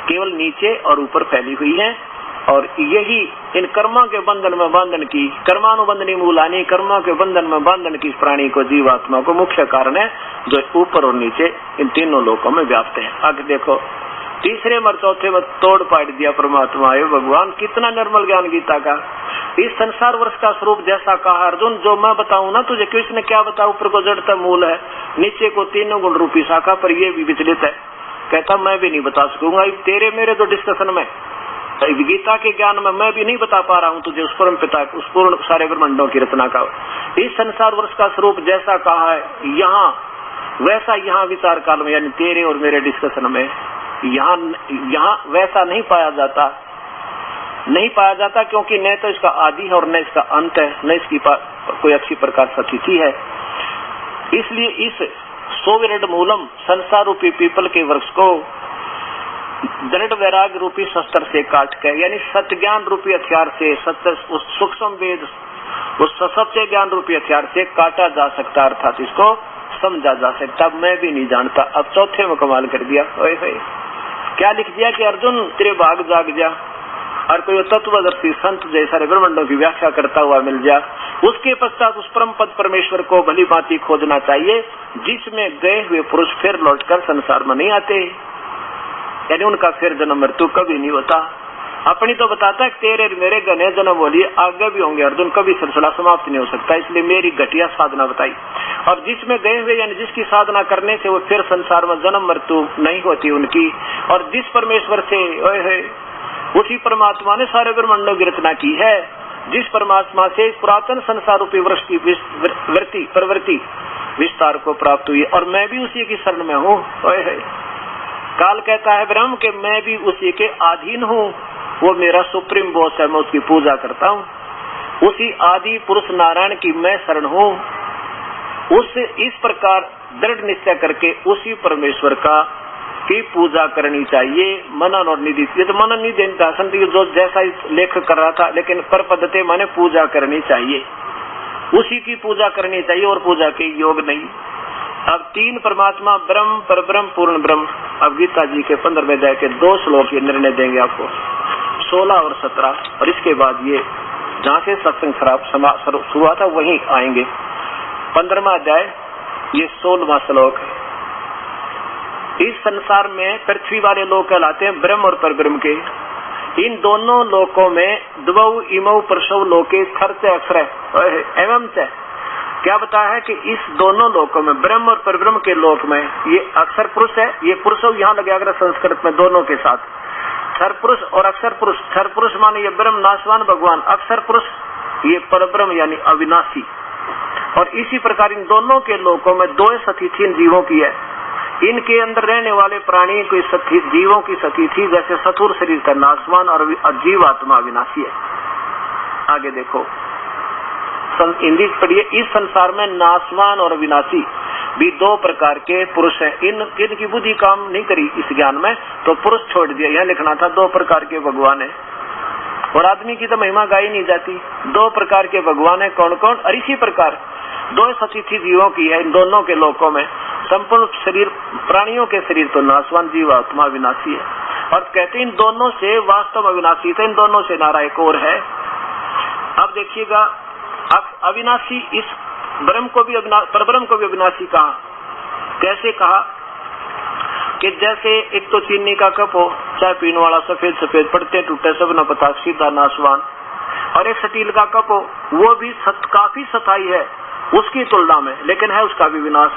केवल नीचे और ऊपर फैली हुई है, और यही इन कर्मा के बंधन में बांधन की, कर्मानुबंधनी मूलानी, कर्मा के बंधन में बांधन की इस प्राणी को, जीवात्मा को मुख्य कारण है, जो ऊपर और नीचे इन तीनों लोकों में व्याप्त है। आगे देखो, तीसरे और चौथे में तोड़ पाट दिया परमात्मा है भगवान। कितना निर्मल ज्ञान गीता का। इस संसार वर्ष का स्वरूप जैसा कहा अर्जुन, जो मैं बताऊं ना तुझे, कृष्ण क्या बताऊं, ऊपर को जड़ता मूल है, नीचे को तीनों गुण रूपी शाखा, पर ये भी विचलित है। कहता मैं भी नहीं बता सकूंगा, तेरे मेरे तो डिस्कशन में, गीता के ज्ञान में मैं भी नहीं बता पा रहा हूँ तुझे उस परम पिता, उस पूर्ण सारे ब्रह्मांडों की रचना का। इस संसार वर्ष का स्वरूप जैसा कहा है यहाँ, वैसा यहाँ विचार काल में, यानी तेरे और मेरे डिस्कशन में यहाँ वैसा नहीं पाया जाता, क्योंकि न तो इसका आदि है और न इसका अंत है, न इसकी कोई अच्छी प्रकार सतिथि है। इसलिए इस सोविरड मूलम, संसार रूपी पीपल के वृक्ष को दृढ़ वैराग्य रूपी शस्त्र से काट कर, यानी सत्य ज्ञान रूपी हथियार से, सत्य उस सूक्ष्म वेद, उस सच्चे ज्ञान रूपी हथियार से काटा जा सकता, अर्थात इसको समझा जा सकता। मैं भी नहीं जानता। अब चौथे में कमाल कर दिया, क्या लिख दिया कि अर्जुन तेरे भाग जाग जा, और कोई तत्वदर्शी संत जैसा ब्रह्मांडों की व्याख्या करता हुआ मिल जा। उसके पश्चात उस परम पद परमेश्वर को भली भांति खोजना चाहिए, जिसमें गए हुए पुरुष फिर लौटकर संसार में नहीं आते, यानी उनका फिर जन्म मृत्यु कभी नहीं होता। अपनी तो बताता है तेरे मेरे घने जन्म बोलिए आगे भी होंगे अर्जुन, कभी सिलसिला समाप्त नहीं हो सकता, इसलिए मेरी घटिया साधना बताई। और जिसमें गए हुए, यानी जिसकी साधना करने से वो फिर संसार में जन्म मृत्यु नहीं होती उनकी, और जिस परमेश्वर से, उसी परमात्मा ने सारे ब्रह्मांडों की रचना की है, जिस परमात्मा से पुरातन संसार रूपी वृक्ष की प्रवृत्ति विस्तार को प्राप्त हुई, और मैं भी उसी की शरण में हूँ। काल कहता है ब्रह्म के मैं भी उसी के अधीन हूँ, वो मेरा सुप्रीम बॉस है, मैं उसकी पूजा करता हूँ। उसी आदि पुरुष नारायण की मैं शरण हूँ। इस प्रकार दृढ़ निश्चय करके उसी परमेश्वर का की पूजा करनी चाहिए। मनन और निधि, ये तो मनन निधि दासन जो जैसा लेख कर रहा था, लेकिन पर पद्धति माने पूजा करनी चाहिए, उसी की पूजा करनी चाहिए और पूजा के योग नहीं। अब 3 परमात्मा, ब्रह्म, परब्रह्म, पूर्ण ब्रह्म। अब गीता जी के 15वें अध्याय के 2 श्लोक ये निर्णय देंगे आपको, 16 और 17, और इसके बाद ये जहाँ से सत्संग शुरू हुआ था वहीं आएंगे। 15वां अध्याय ये 16वां श्लोक। इस संसार में पृथ्वी वाले लोग कहलाते हैं ब्रह्म और परब्रह्म के। इन दोनों लोकों में द्वौ इमौ परसौ लोके स्थर्च अक्षर एवं च, क्या बताया है कि इस दोनों लोकों में, ब्रह्म और परब्रह्म के लोक में, ये अक्षर पुरुष है, ये पुरुष यहाँ लगे अगर संस्कृत में दोनों के साथ, क्षर पुरुष और अक्षर पुरुष। क्षर पुरुष माने ये ब्रह्म नाशवान भगवान, अक्षर पुरुष ये परब्रह्म यानी अविनाशी। और इसी प्रकार इन दोनों के लोकों में 2 सतिथि जीवों की है। इनके अंदर रहने वाले प्राणी कोई जीवों की सतिथि, जैसे सथुर शरीर का नाशवान और जीवात्मा अविनाशी है। आगे देखो, हिंदी पढ़िए। इस संसार में नाशवान और अविनाशी भी 2 प्रकार के पुरुष हैं। इनकी बुद्धि काम नहीं करी इस ज्ञान में, तो पुरुष छोड़ दिया। यहाँ लिखना था 2 प्रकार के भगवान है, और आदमी की तो महिमा गाई नहीं जाती। 2 प्रकार के भगवान है, कौन कौन? और इसी प्रकार 2 सतिथि जीवों की है इन दोनों के लोकों में। संपूर्ण शरीर प्राणियों के शरीर तो नाशवान, जीवात्मा अविनाशी है। और कहते हैं इन दोनों से वास्तव अविनाशी थे, इन दोनों से नारा एक और है। अब देखिएगा, अविनाशी इस ब्रह्म को भी, परब्रह्म को भी अविनाशी कहा। कैसे कहा कि जैसे एक तो चीनी का कप हो, चाय पीने वाला सफेद सफेद पड़ते टूटे सब न पता, सीधा नाशवान। और एक स्टील का कप हो, वो भी काफी सफाई है उसकी तुलना में, लेकिन है उसका भी विनाश।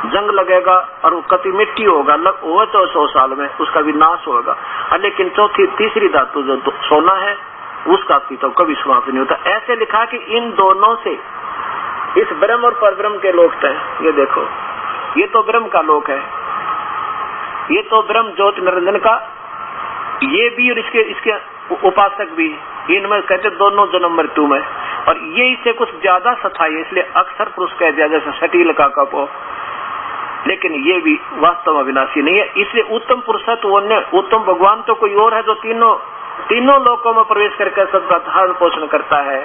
जंग लगेगा और वो कति मिट्टी होगा, वो तो 100 साल में उसका विनाश होगा। लेकिन तीसरी धातु जो सोना है उसका अस्तित्व कभी समाप्त नहीं होता। ऐसे लिखा कि इन दोनों से इस ब्रह्म और परब्रह्म के लोक है। ये देखो, ये तो ब्रह्म का लोक है, ये तो ब्रह्म ज्योति निरंजन का, ये भी और इसके उपासक भी, इनमें कहते दोनों जन्म मृत्यु में, और ये इससे कुछ ज्यादा सथाई है, इसलिए अक्सर पुरुष कह दिया जैसे सटील का कपो, लेकिन ये भी वास्तव में अविनाशी नहीं है। इसलिए उत्तम पुरुषत्व उत्तम भगवान तो कोई और है जो तीनों लोकों में प्रवेश करके सबका धारण पोषण करता है,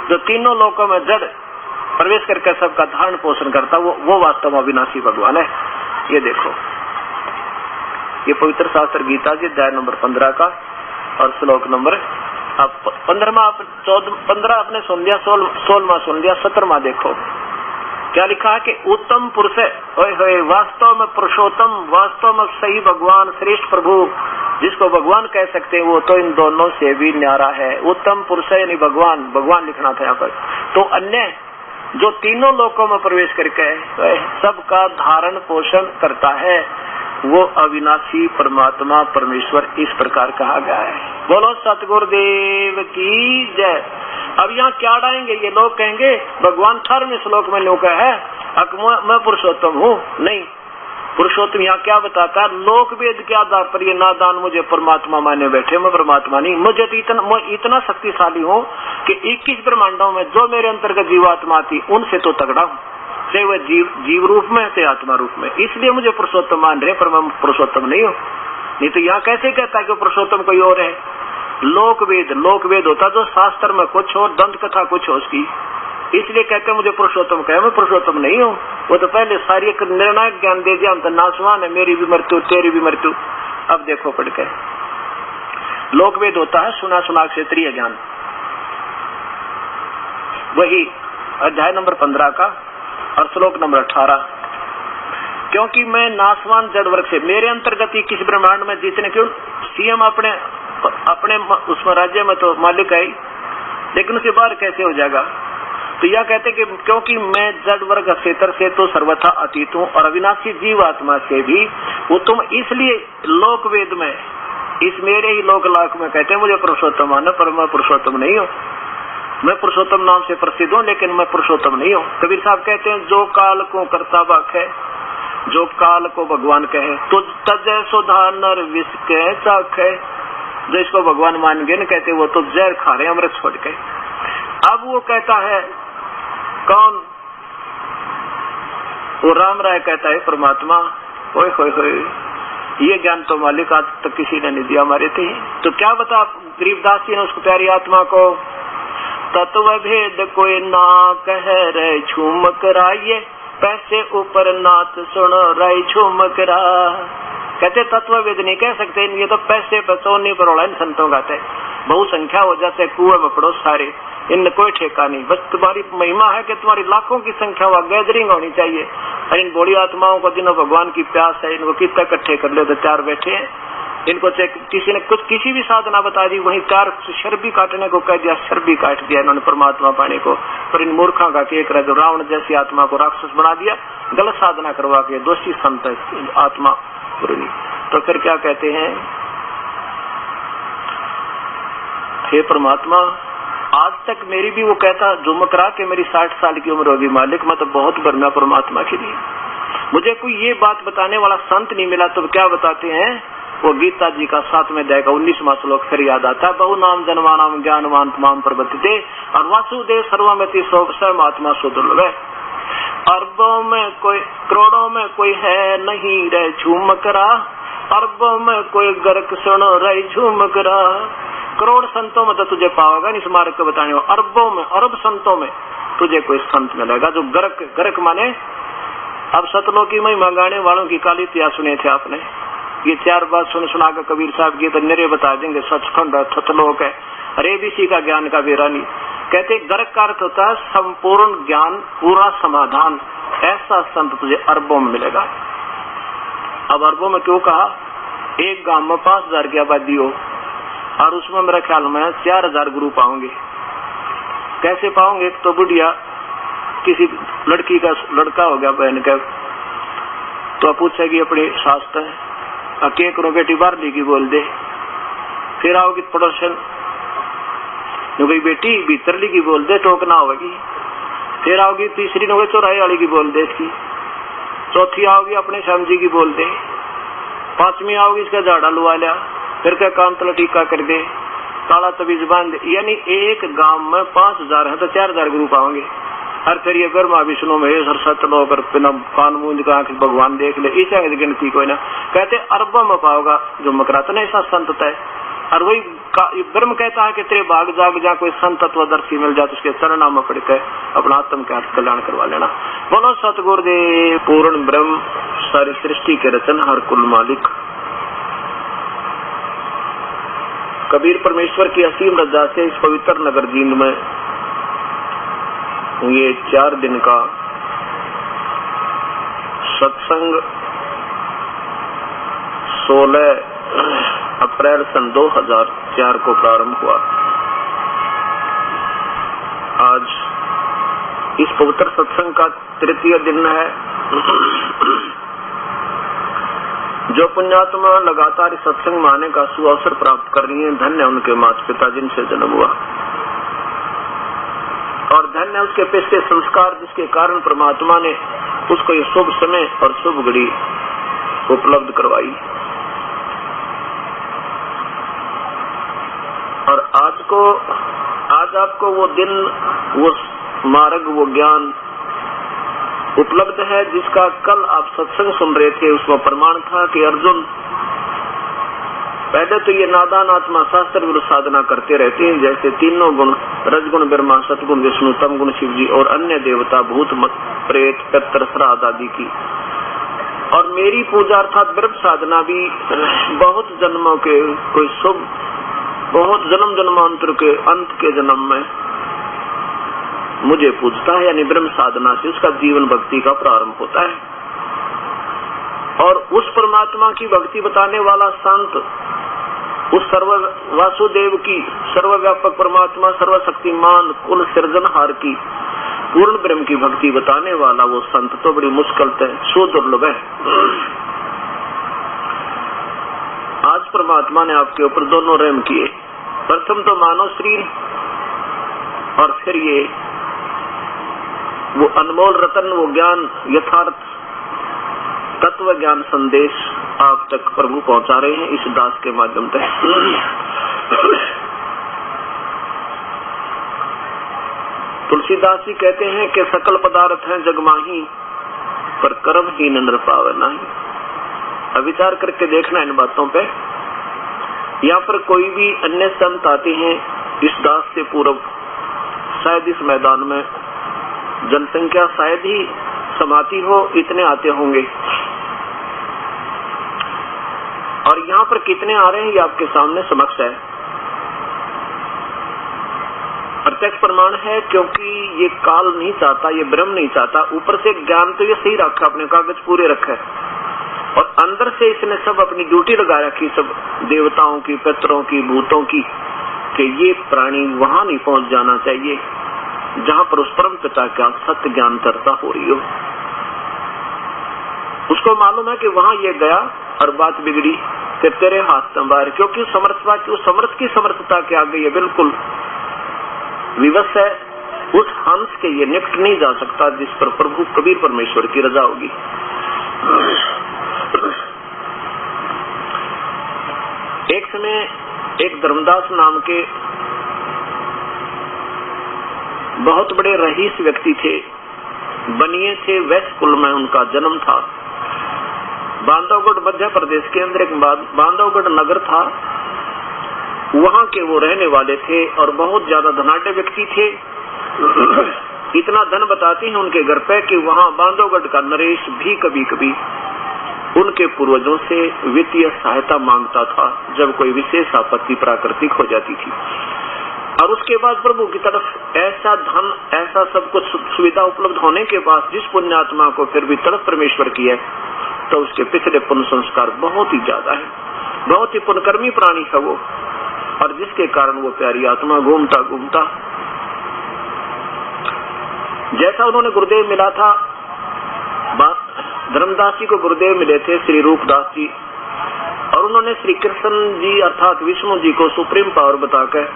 जो तीनों लोकों में जड़ प्रवेश करके सबका धारण पोषण करता है, वो वास्तव में अविनाशी भगवान है। ये देखो, ये पवित्र शास्त्र गीता जी अध्याय नंबर 15 का और श्लोक नंबर 15 आपने सुन लिया, 16वां सुन लिया, 17वां देखो क्या लिखा है कि उत्तम पुरुष है वास्तव में पुरुषोत्तम, वास्तव में सही भगवान श्रेष्ठ प्रभु जिसको भगवान कह सकते हैं, वो तो इन दोनों से भी न्यारा है। उत्तम पुरुष है यानी भगवान लिखना था यहाँ पर। तो अन्य जो तीनों लोकों में प्रवेश करके सबका धारण पोषण करता है, वो अविनाशी परमात्मा परमेश्वर इस प्रकार कहा गया है। बोलो सतगुरुदेव की जय। अब यहाँ क्या डालेंगे ये लोग, कहेंगे भगवान 18वें श्लोक में लोग है मैं पुरुषोत्तम हूँ। नहीं, पुरुषोत्तम यहाँ क्या बताता है, लोक वेद के आधार पर ये नादान मुझे परमात्मा माने बैठे, मैं परमात्मा नहीं। मुझे तो मैं इतना शक्तिशाली हूँ कि 21 ब्रह्मांडों में जो मेरे अंतर्गत जीवात्मा थी उनसे तो तगड़ा हूँ, चाहे वह जीव रूप में चाहे आत्मा रूप में, इसलिए मुझे पुरुषोत्तम मान रहे, पर मैं पुरुषोत्तम नहीं हूँ। नहीं तो यहाँ कैसे कहता है कि पुरुषोत्तम कोई और है। लोक वेद होता जो शास्त्र में कुछ हो, दंत कथा कुछ हो उसकी, इसलिए कहते मुझे पुरुषोत्तम कहे, मैं पुरुषोत्तम नहीं हूँ। वो तो पहले सारी एक निर्णायक ज्ञान दे दिया, हम तो नासवान है, मेरी भी मृत्यु तेरी भी मृत्यु। अब देखो पढ़ के, लोक वेद होता है सुना क्षेत्रीय ज्ञान, वही अध्याय नंबर 15 का और श्लोक नंबर 18। क्योंकि मैं नासवान जड़ वर्ग से, मेरे अंतर्गत ही किस ब्रह्मांड में जितने, क्यों सीएम अपने उसमें राज्य में तो मालिक है, लेकिन उसके बाहर कैसे हो जाएगा। तो यह कहते कि क्योंकि मैं जड़ वर्ग क्षेत्र से तो सर्वथा अतीत हूँ और अविनाशी जीव आत्मा से भी उत्तम, इसलिए लोक वेद में इस मेरे ही लोक लाख में कहते हैं मुझे पुरुषोत्तम माना, पर मैं पुरुषोत्तम नहीं हूँ। मैं पुरुषोत्तम नाम से प्रसिद्ध हूँ लेकिन मैं पुरुषोत्तम नहीं हूँ। कबीर साहब कहते हैं जो काल को करता बख है, जो काल को भगवान कहे, तो तजय सुधा नर विष के चाख है। जो इसको भगवान मान गए न, कहते वो तो जहर खा रहे अमृत छोड़ के। अब वो कहता है कौन, वो राम राय कहता है परमात्मा, ओए होए होए, ये ज्ञान तो मालिक आज तक किसी ने नहीं दिया हमारे थे। तो क्या बता गरीबदास जी ने उसको प्यारी आत्मा को, तत्व भेद कोई ना कह रहे झूम कराइए, पैसे ऊपर नाथ सुनो राय झूम करा। कहते तत्व वेद नहीं कह सकते, ये तो पैसे बचौनी पर इन संतों का है। बहुसंख्या हो जाते कुएं में पड़ो सारे, इनमें कोई ठेका नहीं। बस तुम्हारी महिमा है कि तुम्हारी लाखों की संख्या वहाँ गैदरिंग होनी चाहिए। और इन बड़ी आत्माओं को जिन्हों भगवान की प्यास है, इनको कितना इकट्ठे कर ले तो 4 बैठे हैं। इनको किसी ने कुछ किसी भी साधना बता दी, वहीं 4 शर्बी काटने को कह दिया, शर्बी काट दिया इन्होंने परमात्मा पाने को। पर इन मूर्खों का केक रह, जो रावण जैसी आत्मा को राक्षस बना दिया, गलत साधना करवा के, दोषी संत आत्मा पूरी। तो फिर क्या कहते हैं, हे परमात्मा आज तक मेरी भी, वो कहता झुमकरा के मेरी 60 साल की उम्र होगी मालिक, मैं तो बहुत बरना परमात्मा के लिए, मुझे कोई ये बात बताने वाला संत नहीं मिला। तो क्या बताते हैं, वो गीता जी का 7वें अध्याय का 19वां श्लोक फिर याद आता है, बहु नाम जन्मानाम ज्ञानवान तमाम प्रवर्तिते और वासुदेव सर्वमिति स्वयं आत्मा सुदुर्लभ। अरबों में कोई, करोड़ों में कोई है नहीं रे झूम करा, अरबों में कोई गर्क सुनो रे झूम करा। करोड़ संतों में तो तुझे पाओगा नहीं, इस मार्ग को बताने वाला। अरबों में, अरब संतों में तुझे कोई संत मिलेगा जो गर्क माने। अब सतलोकी में मंगाने वालों की काली इतिहास सुने थे आपने, ये 4 बात सुना कर कबीर साहब की तो निरे बता देंगे, सचखंड सतलोक है। अरे किसी का ज्ञान का बेरा नहीं। कहते गर्क का अर्थ होता है संपूर्ण ज्ञान, पूरा समाधान। ऐसा संत तुझे अरबों में मिलेगा। अब अरबों में क्यों कहा, एक गांव में 5000 की आबादी हो और उसमें मेरा ख्याल में 4000 गुरु पाओगे। कैसे पाओगे, एक तो बुढ़िया किसी लड़की का लड़का हो गया बहन का, तो पूछेगी अपनी सास के करो बेटी बाहर ली की बोल दे। फिर आओगी पड़ोसन, गई बेटी भीतर ली की बोल दे, टोकना होगी। फिर आओगी तीसरी नौकरी चौराहे वाली की बोल दे इसकी। चौथी आओगी अपने श्याम जी की बोल दे। 5वीं आओगी इसका झाड़ा लुआ लिया, फिर क्या काम तला टीका कर दे। ताला तबीज बांध, यानी एक गांव में 5000 है तो 4000 गुरु पाओगे। और फिर ये ब्रह्मा विष्णु महेश और सतलोक और बिना कान मूंद का भगवान देख ले, इस गिनती कोई ना, कहते अरबों में पाओगा जो मकरातन ऐसा संत है। और वही ब्रह्म कहता है कि तेरे भाग जाग जहाँ कोई संत तत्वदर्शी मिल जाए तो उसके चरणों में पड़ के अपना आत्म का कल्याण करवा लेना। बोलो सतगुरुदेव पूर्ण ब्रह्म सारी सृष्टि के रचन हर कुल मालिक। कबीर परमेश्वर की असीम रजा से इस पवित्र नगर जींद में ये 4 दिन का सत्संग 16 अप्रैल सन 2004 को प्रारंभ हुआ। आज इस पवित्र सत्संग का 3य दिन है। जो पुण्यात्मा लगातार इस सत्संग में आने का सुअवसर प्राप्त कर रही है, धन्य उनके माता पिता जिनसे जन्म हुआ, और धन्य उसके पिछले संस्कार जिसके कारण परमात्मा ने उसको ये शुभ समय और शुभ घड़ी उपलब्ध करवाई। और आज आपको वो दिन, वो मार्ग, वो ज्ञान उपलब्ध है जिसका कल आप सत्संग सुन रहे थे। उसमें प्रमाण था कि अर्जुन पहले तो ये नादान आत्मा शास्त्र विरुद्ध साधना करते रहते हैं, जैसे तीनों गुण रजगुण ब्रह्मा, सतगुण विष्णु, तम गुण शिव जी और अन्य देवता, भूत प्रेत पितर श्राद्ध आदि की। और मेरी पूजा अर्थात ब्रह्म साधना भी बहुत जन्मों के कोई शुभ, बहुत जन्म जन्मांतर के अंत के जन्म में मुझे पूजता है, यानी ब्रह्म साधना से उसका जीवन भक्ति का प्रारंभ होता है। और उस परमात्मा की भक्ति बताने वाला संत, उस सर्व वासुदेव की, सर्वव्यापक परमात्मा, सर्वशक्तिमान, कुल सृजनहार की पूर्ण ब्रह्म की भक्ति बताने वाला वो संत तो बड़ी मुश्किल है, सुदुर्लभ है। आज परमात्मा ने आपके ऊपर दोनों रहम किए। प्रथम तो मानव शरीर और फिर ये वो अनमोल रतन, वो ज्ञान, यथार्थ तत्व ज्ञान संदेश आप तक प्रभु पहुंचा रहे हैं इस दास के माध्यम से। तुलसीदास जी कहते हैं कि सकल पदार्थ हैं जग माही, पर कर्म ही नर पावे नहीं। अब विचार करके देखना इन बातों पे। यहाँ पर कोई भी अन्य संत आते हैं इस दास से पूर्व, शायद इस मैदान में जनसंख्या शायद ही समाती हो, इतने आते होंगे। और यहाँ पर कितने आ रहे हैं ये आपके सामने समक्ष है, प्रत्यक्ष प्रमाण है। क्योंकि ये काल नहीं चाहता, ये ब्रह्म नहीं चाहता। ऊपर से ज्ञान तो ये सही रखा, अपने कागज पूरे रखे, और अंदर से इसने सब अपनी ड्यूटी लगा रखी, सब देवताओं की, पितरों की, भूतों की, कि ये प्राणी वहां नहीं पहुंच जाना चाहिए जहां पर उस परम पिता का सत्य ज्ञान चर्चा हो रही हो। उसको मालूम है कि वहां ये गया और बात बिगड़ी कि तेरे हाथ में बाहर, क्योंकि समर्थता की, उस समर्थ की समर्थता के आगे ये बिल्कुल विवश है। उस हंस के ये निपट नहीं जा सकता जिस पर प्रभु कबीर परमेश्वर की रजा होगी। एक समय एक धर्मदास नाम के बहुत बड़े रईस व्यक्ति थे, बनिए थे, वैश्य कुल में उनका जन्म था। बांधवगढ़ मध्य प्रदेश के अंदर एक बांधवगढ़ नगर था, वहां के वो रहने वाले थे और बहुत ज्यादा धनाढ्य व्यक्ति थे। इतना धन बताते हैं उनके घर पे कि वहां बांधवगढ़ का नरेश भी कभी कभी उनके पूर्वजों से वित्तीय सहायता मांगता था जब कोई विशेष आपत्ति प्राकृतिक हो जाती थी। और उसके बाद प्रभु की तरफ ऐसा धन, ऐसा सब कुछ सुविधा उपलब्ध होने के बाद जिस पुण्यात्मा को फिर भी तरफ परमेश्वर की है, तो उसके पिछले पुण्य संस्कार बहुत ही ज्यादा है, बहुत ही पुण्यकर्मी प्राणी है वो, और जिसके कारण वो प्यारी आत्मा घूमता घूमता, जैसा उन्होंने गुरुदेव मिला था, धर्मदास जी को गुरुदेव मिले थे श्री रूपदास जी, और उन्होंने श्री कृष्ण जी अर्थात विष्णु जी को सुप्रीम पावर बताकर,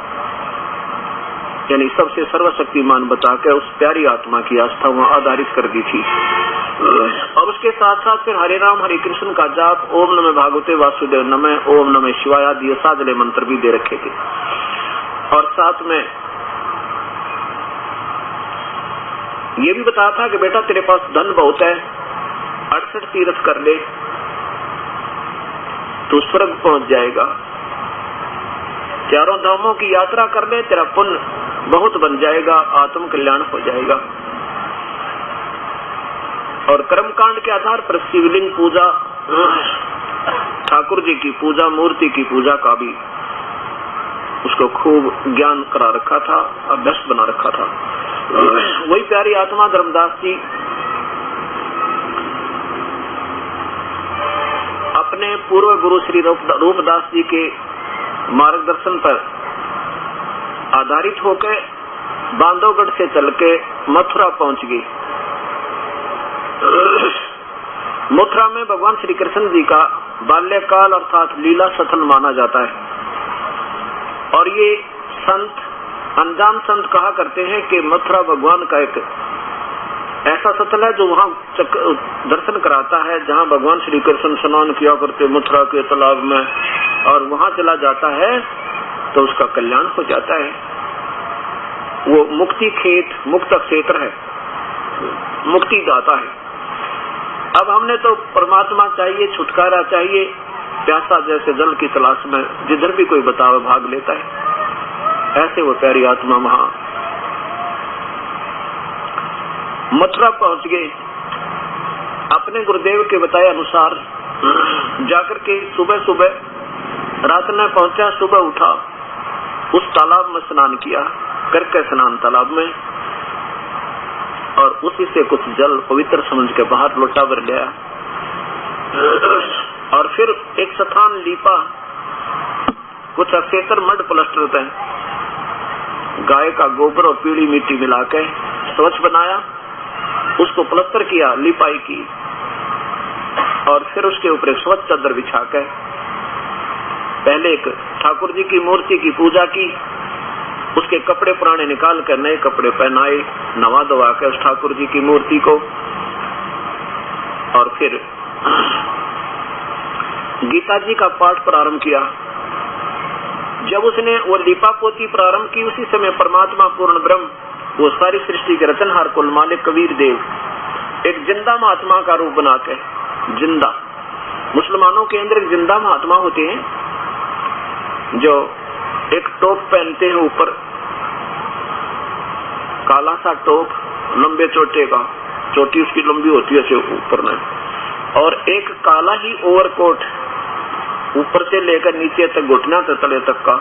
यानी सबसे सर्वशक्तिमान बताकर उस प्यारी आत्मा की आस्था वहाँ आधारित कर दी थी। और उसके साथ साथ फिर हरे राम हरे कृष्ण का जाप, ओम नमः भागवते वासुदेव नमः, ओम नमः शिवाय आदि साधले मंत्र भी दे रखे थे। और साथ में ये भी बताया था कि बेटा तेरे पास धन बहुत है, 68 तीर्थ कर ले तो स्वर्ग पहुंच जाएगा, चारों धामों की यात्रा कर ले, तेरा पुण्य बहुत बन जाएगा, आत्म कल्याण हो जाएगा। और कर्मकांड के आधार पर शिवलिंग पूजा, ठाकुर जी की पूजा, मूर्ति की पूजा का भी उसको खूब ज्ञान करा रखा था, अभ्यस्त बना रखा था। वही प्यारी आत्मा धर्मदास जी अपने पूर्व गुरु श्री रूपदास जी के मार्गदर्शन पर आधारित होकर बांधवगढ़ से चल के मथुरा पहुंच गई। मथुरा में भगवान श्री कृष्ण जी का बाल्यकाल अर्थात लीला सथन माना जाता है। और ये संत, अनजान संत कहा करते हैं कि मथुरा भगवान का एक ऐसा सथल है जो वहाँ दर्शन कराता है, जहाँ भगवान श्री कृष्ण स्नान किया करते मथुरा के तालाब में, और वहाँ चला जाता है तो उसका कल्याण हो जाता है। वो मुक्ति खेत, मुक्त क्षेत्र है, मुक्ति दाता है। अब हमने तो परमात्मा चाहिए, छुटकारा चाहिए, प्यासा जैसे जल की तलाश में जिधर भी कोई बतावे भाग लेता है। ऐसे वो प्यारी आत्मा वहां मथुरा पहुंच गए। अपने गुरुदेव के बताए अनुसार जाकर के सुबह सुबह रात में पहुंचा, सुबह उठा, उस तालाब में स्नान किया, करके स्नान तालाब में, और उसी से कुछ जल पवित्र समझ के बाहर लोटा भर लिया, और फिर एक स्थान लीपा, कुछ अक्षेत्र मड प्लास्टर थे, गाय का गोबर और पीली मिट्टी मिला के स्वच्छ बनाया, उसको प्लास्टर किया, लिपाई की, और फिर उसके ऊपर स्वच्छ चादर बिछा के पहले एक ठाकुर जी की मूर्ति की पूजा की, उसके कपड़े पुराने निकाल कर नए कपड़े पहनाए, नवा धवा के उस ठाकुर जी की मूर्ति को, और फिर गीता जी का पाठ प्रारंभ किया। जब उसने वो लीपा पोती प्रारंभ की, उसी समय परमात्मा पूर्ण ब्रह्म, वो सारी सृष्टि के रचनहार कुल मालिक कबीर देव एक जिंदा महात्मा का रूप बना के, जिंदा, मुसलमानों के अंदर एक जिंदा महात्मा होते हैं जो एक टोप पहनते हैं, ऊपर काला सा टोप, लंबे चोटे का, चोटी उसकी लंबी होती है ऊपर में, और एक काला ही ओवरकोट ऊपर से लेकर नीचे तक, घुटना से तले तक का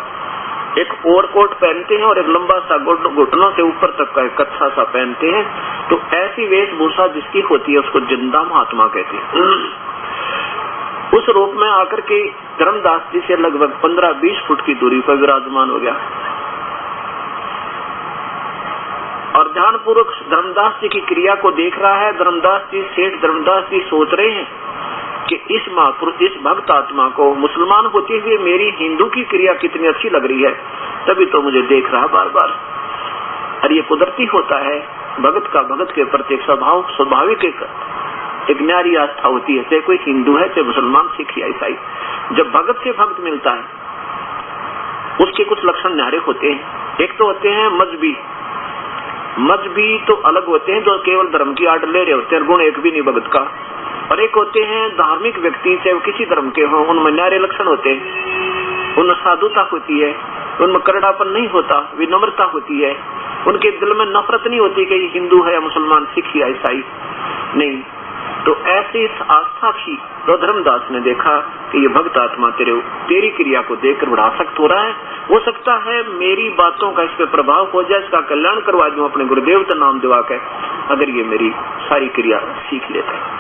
एक ओवरकोट पहनते हैं, और एक लंबा सा घुटनों से ऊपर तक का एक कच्छा सा पहनते हैं। तो ऐसी वेशभूषा जिसकी होती है उसको जिंदा महात्मा कहते हैं। उस रूप में आकर के धर्मदास जी से लगभग 15-20 फुट की दूरी पर विराजमान हो गया, और ध्यान पूर्वक धर्मदास जी की क्रिया को देख रहा है। धर्मदास जी, सेठ धर्मदास जी सोच रहे हैं कि इस महापुरुष, इस भक्त आत्मा को मुसलमान होते हुए मेरी हिंदू की क्रिया कितनी अच्छी लग रही है, तभी तो मुझे देख रहा बार बार। और ये कुदरती होता है, भगत का भगत के प्रति स्वभाव स्वाभाविक एक न्यारी आस्था होती है, चाहे कोई हिंदू है, चाहे मुसलमान, सिख या ईसाई। जब भगत से भक्त मिलता है उसके कुछ लक्षण न्यारे होते हैं। एक तो होते हैं मजहबी, मजहबी तो अलग होते हैं जो केवल धर्म की आड़ ले रहे होते हैं, गुण एक भी नहीं भगत का। और एक होते हैं धार्मिक व्यक्ति, चाहे वो किसी धर्म के हों, उनमें न्यारे लक्षण होते हैं, उनमें साधुता होती है, उनमें करड़ापन नहीं होता, विनम्रता होती है, उनके दिल में नफरत नहीं होती कि ये हिंदू है या मुसलमान, सिख या ईसाई, नहीं। तो ऐसी आस्था थी, तो धर्मदास ने देखा कि ये भक्त आत्मा तेरी क्रिया को देखकर बड़ा आसक्त हो रहा है, हो सकता है मेरी बातों का इस पे प्रभाव हो जाए, इसका कल्याण करवा दूं अपने गुरुदेव का नाम दिवा के, अगर ये मेरी सारी क्रिया सीख लेता है।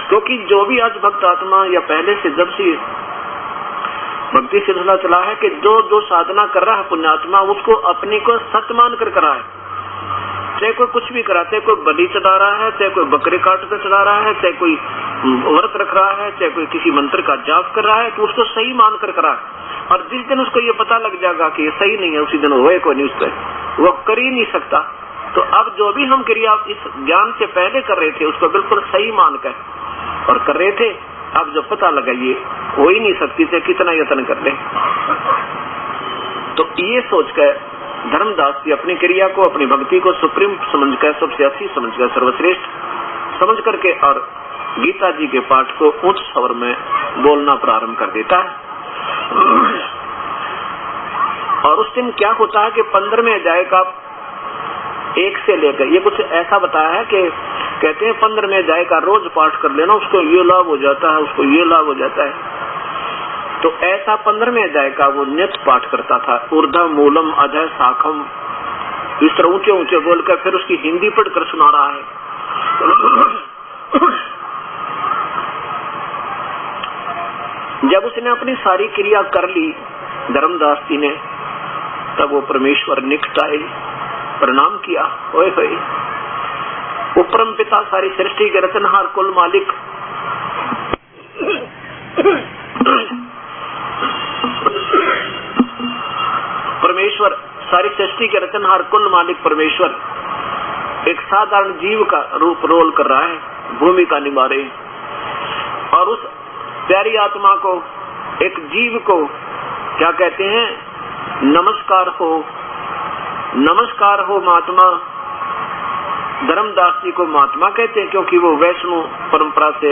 क्योंकि जो भी आज भक्त आत्मा, या पहले से जब से भक्ति सिलसिला चला है कि जो जो साधना कर रहा है पुण्यात्मा, उसको अपने को सत्य मान कर करा है। चाहे कोई कुछ भी करा, चाहे कोई बलि चढ़ा रहा है, चाहे कोई बकरे काट कर चढ़ा रहा है, चाहे कोई व्रत रख रहा है, चाहे कोई किसी मंत्र का जाप कर रहा है, तो उसको सही मान कर करा। और जिस दिन उसको ये पता लग जाएगा कि ये सही नहीं है, उसी दिन होए कोई नहीं, उस पर वो कर ही नहीं सकता। तो अब जो भी हम क्रिया इस ज्ञान से पहले कर रहे थे उसको बिल्कुल सही मानकर और कर रहे थे, अब जब पता लगा ये हो ही नहीं सकती, चाहे कितना यत्न कर ले। तो ये सोचकर धर्मदास जी अपनी क्रिया को, अपनी भक्ति को सुप्रीम समझकर, सबसे अच्छी समझकर, सर्वश्रेष्ठ समझ करके और गीता जी के पाठ को उच्च स्वर में बोलना प्रारंभ कर देता है। और उस दिन क्या होता है कि 15वें अध्याय का 1 से लेकर ये कुछ ऐसा बताया है कि कहते हैं 15वें अध्याय का रोज पाठ कर लेना, उसको ये लाभ हो जाता है, उसको ये लाभ हो जाता है। तो ऐसा 15वें अध्याय का वो नित्य पाठ करता था। ऊर्ध्व मूलम अधः शाखम, इस तरह ऊंचे ऊंचे बोलकर फिर उसकी हिंदी पढ़कर सुना रहा है। जब उसने अपनी सारी क्रिया कर ली धर्मदास जी ने, तब वो परमेश्वर निकट आए, प्रणाम किया। ओए होए, वो परम पिता, सारी सृष्टि के रचनहार, कुल मालिक, परमेश्वर, सारी सृष्टि के रचनहार कुल मालिक परमेश्वर एक साधारण जीव का रूप रोल कर रहा है, भूमिका निभा रहे। और उस प्यारी आत्मा को, एक जीव को क्या कहते हैं? नमस्कार हो, नमस्कार हो महात्मा। धर्मदास जी को महात्मा कहते हैं क्योंकि वो वैष्णव परंपरा से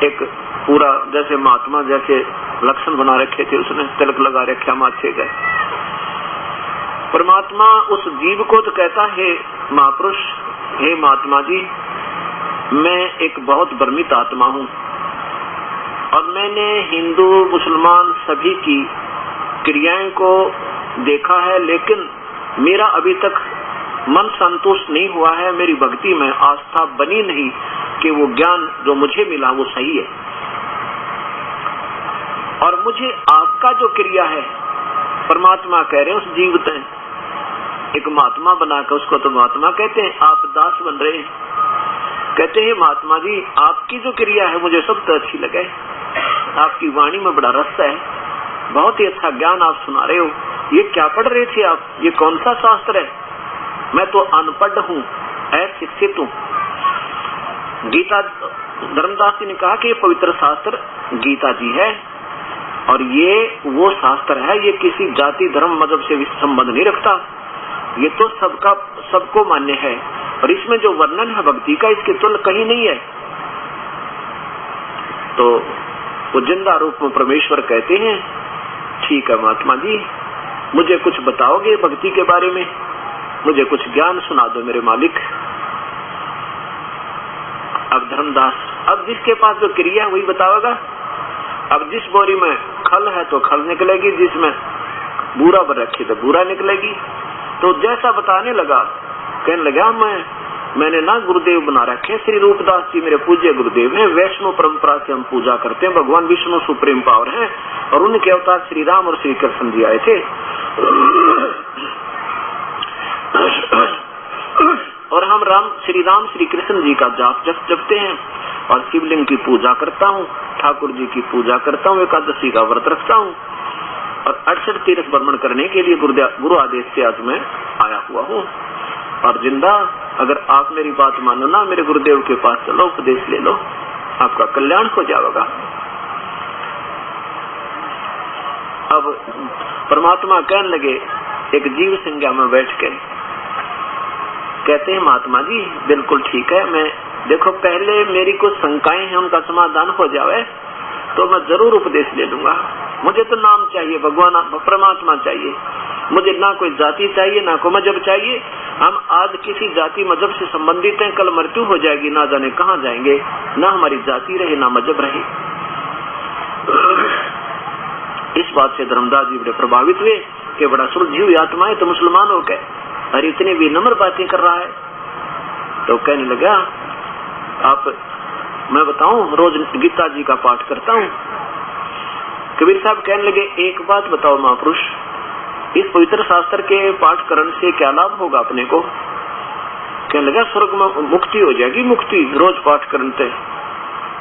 एक पूरा जैसे महात्मा जैसे लक्षण बना रखे थे, उसने तिलक लगा रखा माथे का। परमात्मा उस जीव को तो कहता है महापुरुष, हे महात्मा जी, मैं एक बहुत भ्रमित आत्मा हूँ और मैंने हिंदू मुसलमान सभी की क्रियाएं को देखा है, लेकिन मेरा अभी तक मन संतुष्ट नहीं हुआ है, मेरी भक्ति में आस्था बनी नहीं कि वो ज्ञान जो मुझे मिला वो सही है। और मुझे आपका जो क्रिया है, परमात्मा कह रहे हैं उस जीव ने एक महात्मा बनाकर, उसको तो महात्मा कहते हैं, आप दास बन रहे हैं। कहते हैं महात्मा जी, आपकी जो क्रिया है मुझे सबसे अच्छी लगे, आपकी वाणी में बड़ा रस है, बहुत ही अच्छा ज्ञान आप सुना रहे हो। ये क्या पढ़ रहे थे आप? ये कौन सा शास्त्र है? मैं तो अनपढ़ हूँ, अशिक्षित हूँ। गीता, धर्मदास जी ने कहा कि ये पवित्र शास्त्र गीता जी है और ये वो शास्त्र है, ये किसी जाति धर्म मजहब से संबंध नहीं रखता, ये तो सबको मान्य है। और इसमें जो वर्णन है भक्ति का, इसके तुल्य कहीं नहीं है। तो वो जिंदा रूप में परमेश्वर कहते हैं, ठीक है महात्मा जी, मुझे कुछ बताओगे भक्ति के बारे में, मुझे कुछ ज्ञान सुना दो मेरे मालिक। अब धर्मदास, अब जिसके पास जो क्रिया वही बताओगा। अब जिस बोरी में खल है तो खल निकलेगी, जिसमें बूरा भर रखी तो बूरा निकलेगी। तो जैसा बताने लगा, कहने लगा मैंने ना गुरुदेव बना रखे, श्री रूपदास जी मेरे पूज्य गुरुदेव हैं, वैष्णव परंपरा से हम पूजा करते हैं, भगवान विष्णु सुप्रीम पावर है और उनके अवतार श्री राम और श्री कृष्ण जी आए थे। और हम श्री राम श्री कृष्ण जी का जाप जपते हैं और शिवलिंग की पूजा करता हूँ, ठाकुर जी की पूजा करता हूँ, एकादशी का व्रत रखता हूँ और 68 तीर्थ भ्रमण करने के लिए गुरु आदेश से आज मैं आया हुआ हूँ। और जिंदा, अगर आप मेरी बात मानो ना, मेरे गुरुदेव के पास चलो, उपदेश ले लो, आपका कल्याण हो जाएगा। अब परमात्मा कहने लगे, एक जीव संज्ञा में बैठ के कहते हैं, महात्मा जी बिल्कुल ठीक है, मैं देखो पहले मेरी कुछ शंकाएं हैं, उनका समाधान हो जाए तो मैं जरूर उपदेश ले लूंगा। मुझे तो नाम चाहिए, भगवान परमात्मा चाहिए, मुझे ना कोई जाति चाहिए ना कोई मजहब चाहिए। हम आज किसी जाति मजहब से संबंधित हैं, कल मृत्यु हो जाएगी, ना जाने कहाँ जाएंगे, ना हमारी जाति रहे ना मजहब रहे। इस बात से धर्मदास जी बड़े प्रभावित हुए कि बड़ा सुलझी हुई आत्मा है तो मुसलमान हो गए और इतनी विनम्र बातें कर रहा है। तो कहने लगा, आप मैं बताऊं, रोज गीता जी का पाठ करता हूँ। कबीर साहब कहने लगे, एक बात बताओ महापुरुष, इस पवित्र शास्त्र के पाठ करने से क्या लाभ होगा अपने को? कहने लगा, स्वर्ग में मुक्ति हो जाएगी, मुक्ति रोज पाठ करने से।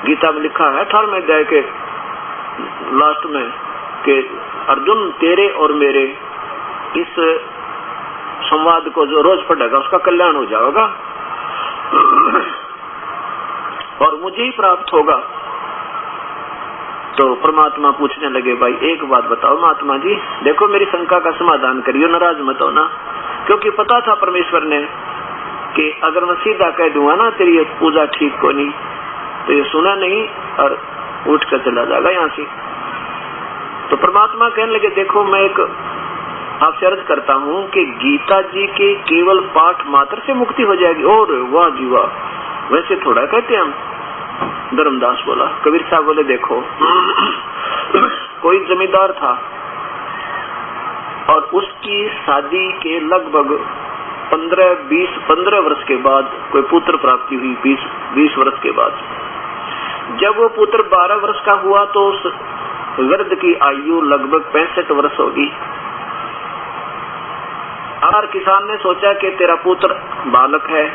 गीता में लिखा है 18वें अध्याय के लास्ट में कि अर्जुन, तेरे और मेरे इस संवाद को जो रोज पढ़ेगा उसका कल्याण हो जाएगा और मुझे ही प्राप्त होगा। तो परमात्मा पूछने लगे, भाई एक बात बताओ महात्मा जी, देखो मेरी शंका का समाधान करियो, नाराज मत होना। क्योंकि पता था परमेश्वर ने कि अगर मैं सीधा कह दूंगा ना तेरी ये पूजा ठीक को नहीं, तो ये सुना नहीं और उठ कर चला जाएगा यहाँ से। तो परमात्मा कहने लगे, देखो मैं एक आपसे अर्ज करता हूँ कि गीता जी के केवल पाठ मात्र से मुक्ति हो जाएगी। और वाह जी वाह, वैसे थोड़ा कहते हैं हम। धर्मदास बोला, कबीर साहब बोले, देखो कोई जमींदार था और उसकी शादी के लगभग 15 वर्ष के बाद कोई पुत्र प्राप्ति हुई। 20 वर्ष के बाद जब वो पुत्र 12 वर्ष का हुआ तो उस वृद्ध की आयु लगभग 65 वर्ष होगी। और किसान ने सोचा कि तेरा पुत्र बालक है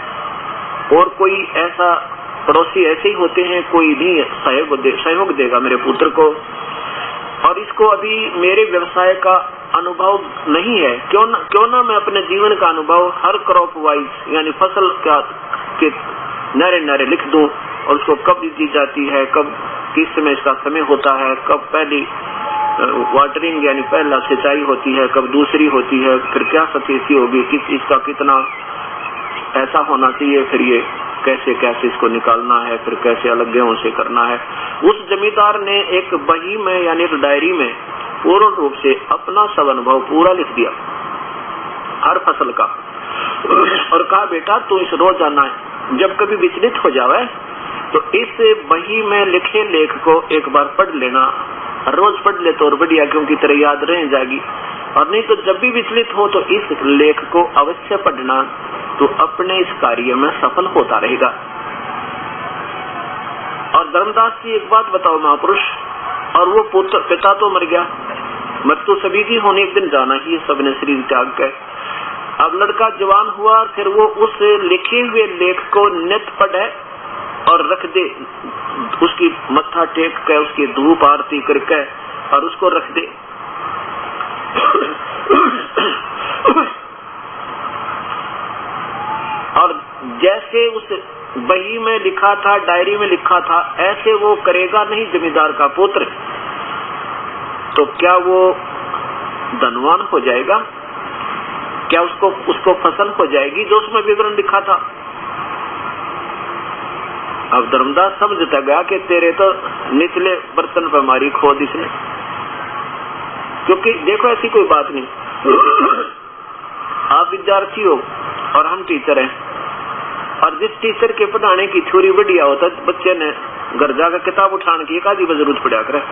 और कोई ऐसा पड़ोसी ऐसे ही होते हैं, कोई नहीं सहयोग देगा मेरे पुत्र को, और इसको अभी मेरे व्यवसाय का अनुभव नहीं है, क्यों ना मैं अपने जीवन का अनुभव हर क्रॉप वाइज यानी फसल के नारे लिख दूं, और उसको कब दी जाती है, कब किस समय इसका समय होता है, कब पहली वाटरिंग यानी पहला सिंचाई होती है, कब दूसरी होती है, फिर क्या सतही होगी, किस इसका कितना ऐसा होना चाहिए, फिर ये कैसे इसको निकालना है, फिर कैसे अलग गेहूं से करना है। उस जमींदार ने एक बही में यानी एक डायरी में पूर्ण रूप से अपना सब अनुभव पूरा लिख दिया हर फसल का, और कहा बेटा तू इस रोजाना जब कभी विचलित हो जावे तो इस बही में लिखे लेख को एक बार पढ़ लेना, रोज पढ़ ले तो और बढ़िया, क्योंकि तेरे याद रह जाएगी, और नहीं तो जब भी विचलित हो तो इस लेख को अवश्य पढ़ना, तो अपने इस कार्य में सफल होता रहेगा। और धर्मदास जी एक बात बताओ महापुरुष, और वो पिता तो मर गया, मृत्यु सभी की होने एक दिन जाना ही, सबने शरीर त्याग के। अब लड़का जवान हुआ, फिर वो उस लिखे हुए लेख को नित पढ़े और रख दे, उसकी मत्था टेक के उसकी धूप आरती करके और उसको रख दे। और जैसे उस बही में लिखा था, डायरी में लिखा था, ऐसे वो करेगा नहीं जमींदार का पुत्र, तो क्या वो धनवान हो जाएगा? क्या उसको फसल हो जाएगी जो उसमें विवरण लिखा था? अब धर्मदास समझता गया कि तेरे तो निचले बर्तन पर मारी खोद इसने, क्योंकि देखो ऐसी कोई बात नहीं। आप विद्यार्थी हो और हम टीचर हैं, और जिस टीचर के पढ़ाने की थ्योरी बढ़िया होता है, बच्चे ने घर जाकर किताब उठाने की एक आधी जरूरत पड़ा करे।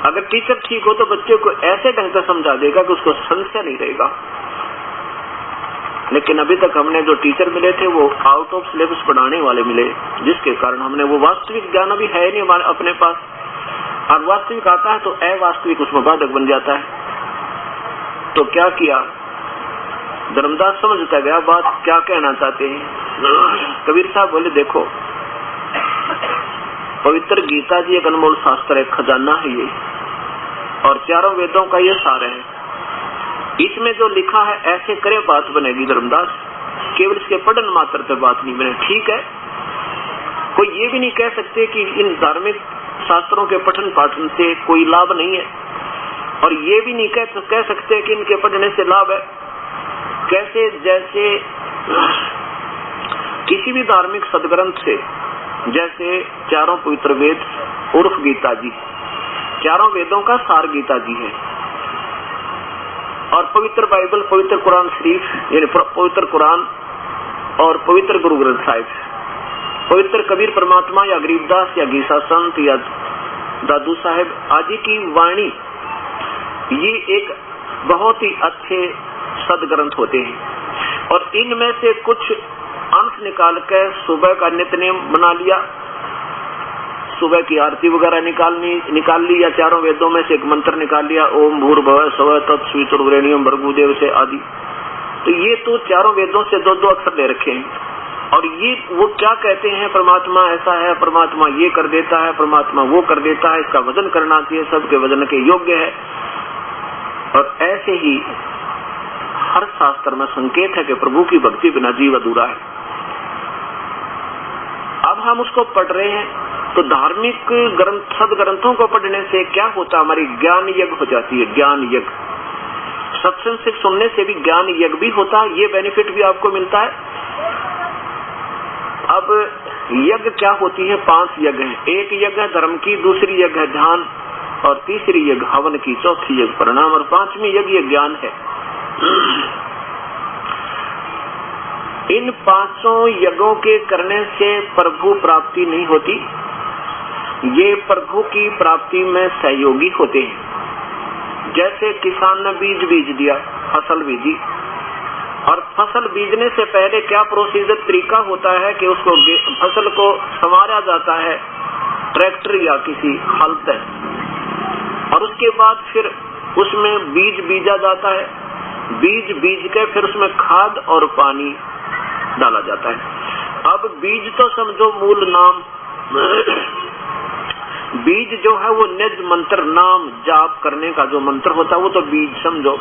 अगर टीचर ठीक हो तो बच्चे को ऐसे ढंग से समझा देगा कि उसको संशय नहीं रहेगा। लेकिन अभी तक हमने जो टीचर मिले थे वो आउट ऑफ सिलेबस पढ़ाने वाले मिले, जिसके कारण हमने वो वास्तविक ज्ञान अभी है नहीं हमारे अपने पास, और वास्तविक आता है तो अवास्तविक उसमें बाधक बन जाता है। तो क्या किया, धर्मदास समझता गया बात क्या कहना चाहते हैं। कबीर साहब बोले, देखो पवित्र गीता जी एक अनमोल शास्त्र है, खजाना है ये, और चारों वेदों का ये सार है। इसमें जो लिखा है ऐसे करे बात बनेगी धर्मदास, केवल इसके पढ़न मात्र पे बात नहीं बने। ठीक है, कोई ये भी नहीं कह सकते कि इन धार्मिक शास्त्रों के पठन पाठन से कोई लाभ नहीं है, और ये भी नहीं कह सकते कि इनके पढ़ने से लाभ है। कैसे? जैसे किसी भी धार्मिक सदग्रंथ से, जैसे चारों पवित्र वेद उर्फ गीता जी, चारों वेदों का सार गीता जी है, और पवित्र बाइबल, पवित्र कुरान शरीफ यानी पवित्र कुरान और पवित्र गुरु ग्रंथ साहिब, पवित्र कबीर परमात्मा या गरीबदास या गीसा संत या दादू साहेब आदि की वाणी, ये एक बहुत ही अच्छे सदग्रंथ होते हैं। और इनमें से कुछ अंश निकाल कर सुबह का नित्यनेम बना लिया, सुबह की आरती वगैरह निकाल ली, या चारों वेदों में से एक मंत्र निकाल लिया, ओम भूर्भुवः स्वः तत्सवितुर्वरेण्यं भर्गोदेव से आदि। तो ये तो चारों वेदों से दो दो अक्षर ले रखे हैं, और ये वो क्या कहते हैं, परमात्मा ऐसा है, परमात्मा ये कर देता है, परमात्मा वो कर देता है, इसका वजन करना चाहिए, सबके वजन के योग्य है। और ऐसे ही हर शास्त्र में संकेत है कि प्रभु की भक्ति बिना जीव अधूरा है। अब हम उसको पढ़ रहे हैं तो धार्मिक ग्रंथ, सदग्रंथों को पढ़ने से क्या होता है, हमारी ज्ञान यज्ञ हो जाती है, ज्ञान यज्ञ। सत्संग से सुनने से भी ज्ञान यज्ञ भी होता है, ये बेनिफिट भी आपको मिलता है। अब यज्ञ क्या होती है, 5 यज्ञ है। एक यज्ञ है धर्म की, दूसरी यज्ञ है ध्यान, और तीसरी यज्ञ हवन की, चौथी यज्ञ प्रणाम, और 5वीं यज्ञ ज्ञान है। इन 5 यज्ञों के करने से प्रभु प्राप्ति नहीं होती, ये प्रभु की प्राप्ति में सहयोगी होते हैं। जैसे किसान ने बीज बीज दिया, फसल बीजी, और फसल बीजने से पहले क्या प्रोसीजर तरीका होता है कि उसको फसल को संवारा जाता है ट्रैक्टर या किसी हल से, और उसके बाद फिर उसमें बीज बीजा जाता है, बीज बीज के फिर उसमें खाद और पानी डाला जाता है। अब बीज तो समझो मूल नाम, बीज जो है वो निज मंत्र, नाम जाप करने का जो मंत्र होता है वो तो बीज समझो,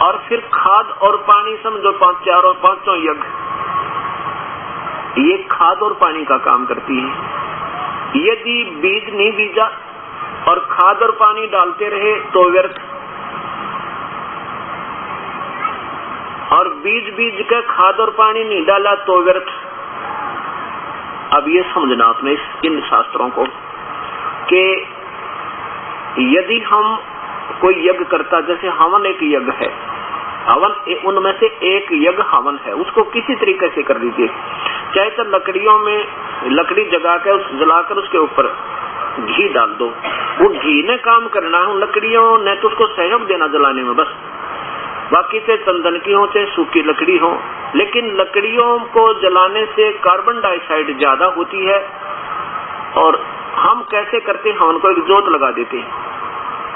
और फिर खाद और पानी समझो, 5 यज्ञ ये खाद और पानी का काम करती है। यदि बीज नहीं बीजा और खाद और पानी डालते रहे तो व्यर्थ, और बीज बीज के खाद और पानी नहीं डाला तो व्यर्थ। अब ये समझना आपने इन शास्त्रों को कि यदि हम कोई यज्ञ करता, जैसे हवन एक यज्ञ है, हवन उनमें से एक यज्ञ हवन है, उसको किसी तरीके से कर लीजिए, चाहे तो लकड़ियों में लकड़ी जलाकर उसके ऊपर घी डाल दो, वो घी ने काम करना है, लकड़ियों ने तो उसको सहयोग देना जलाने में बस, बाकी से चंदन की हो चाहे सूखी लकड़ी हो। लेकिन लकड़ियों को जलाने से कार्बन डाइऑक्साइड ज्यादा होती है, और हम कैसे करते हैं, हम उनको एक जोत लगा देते हैं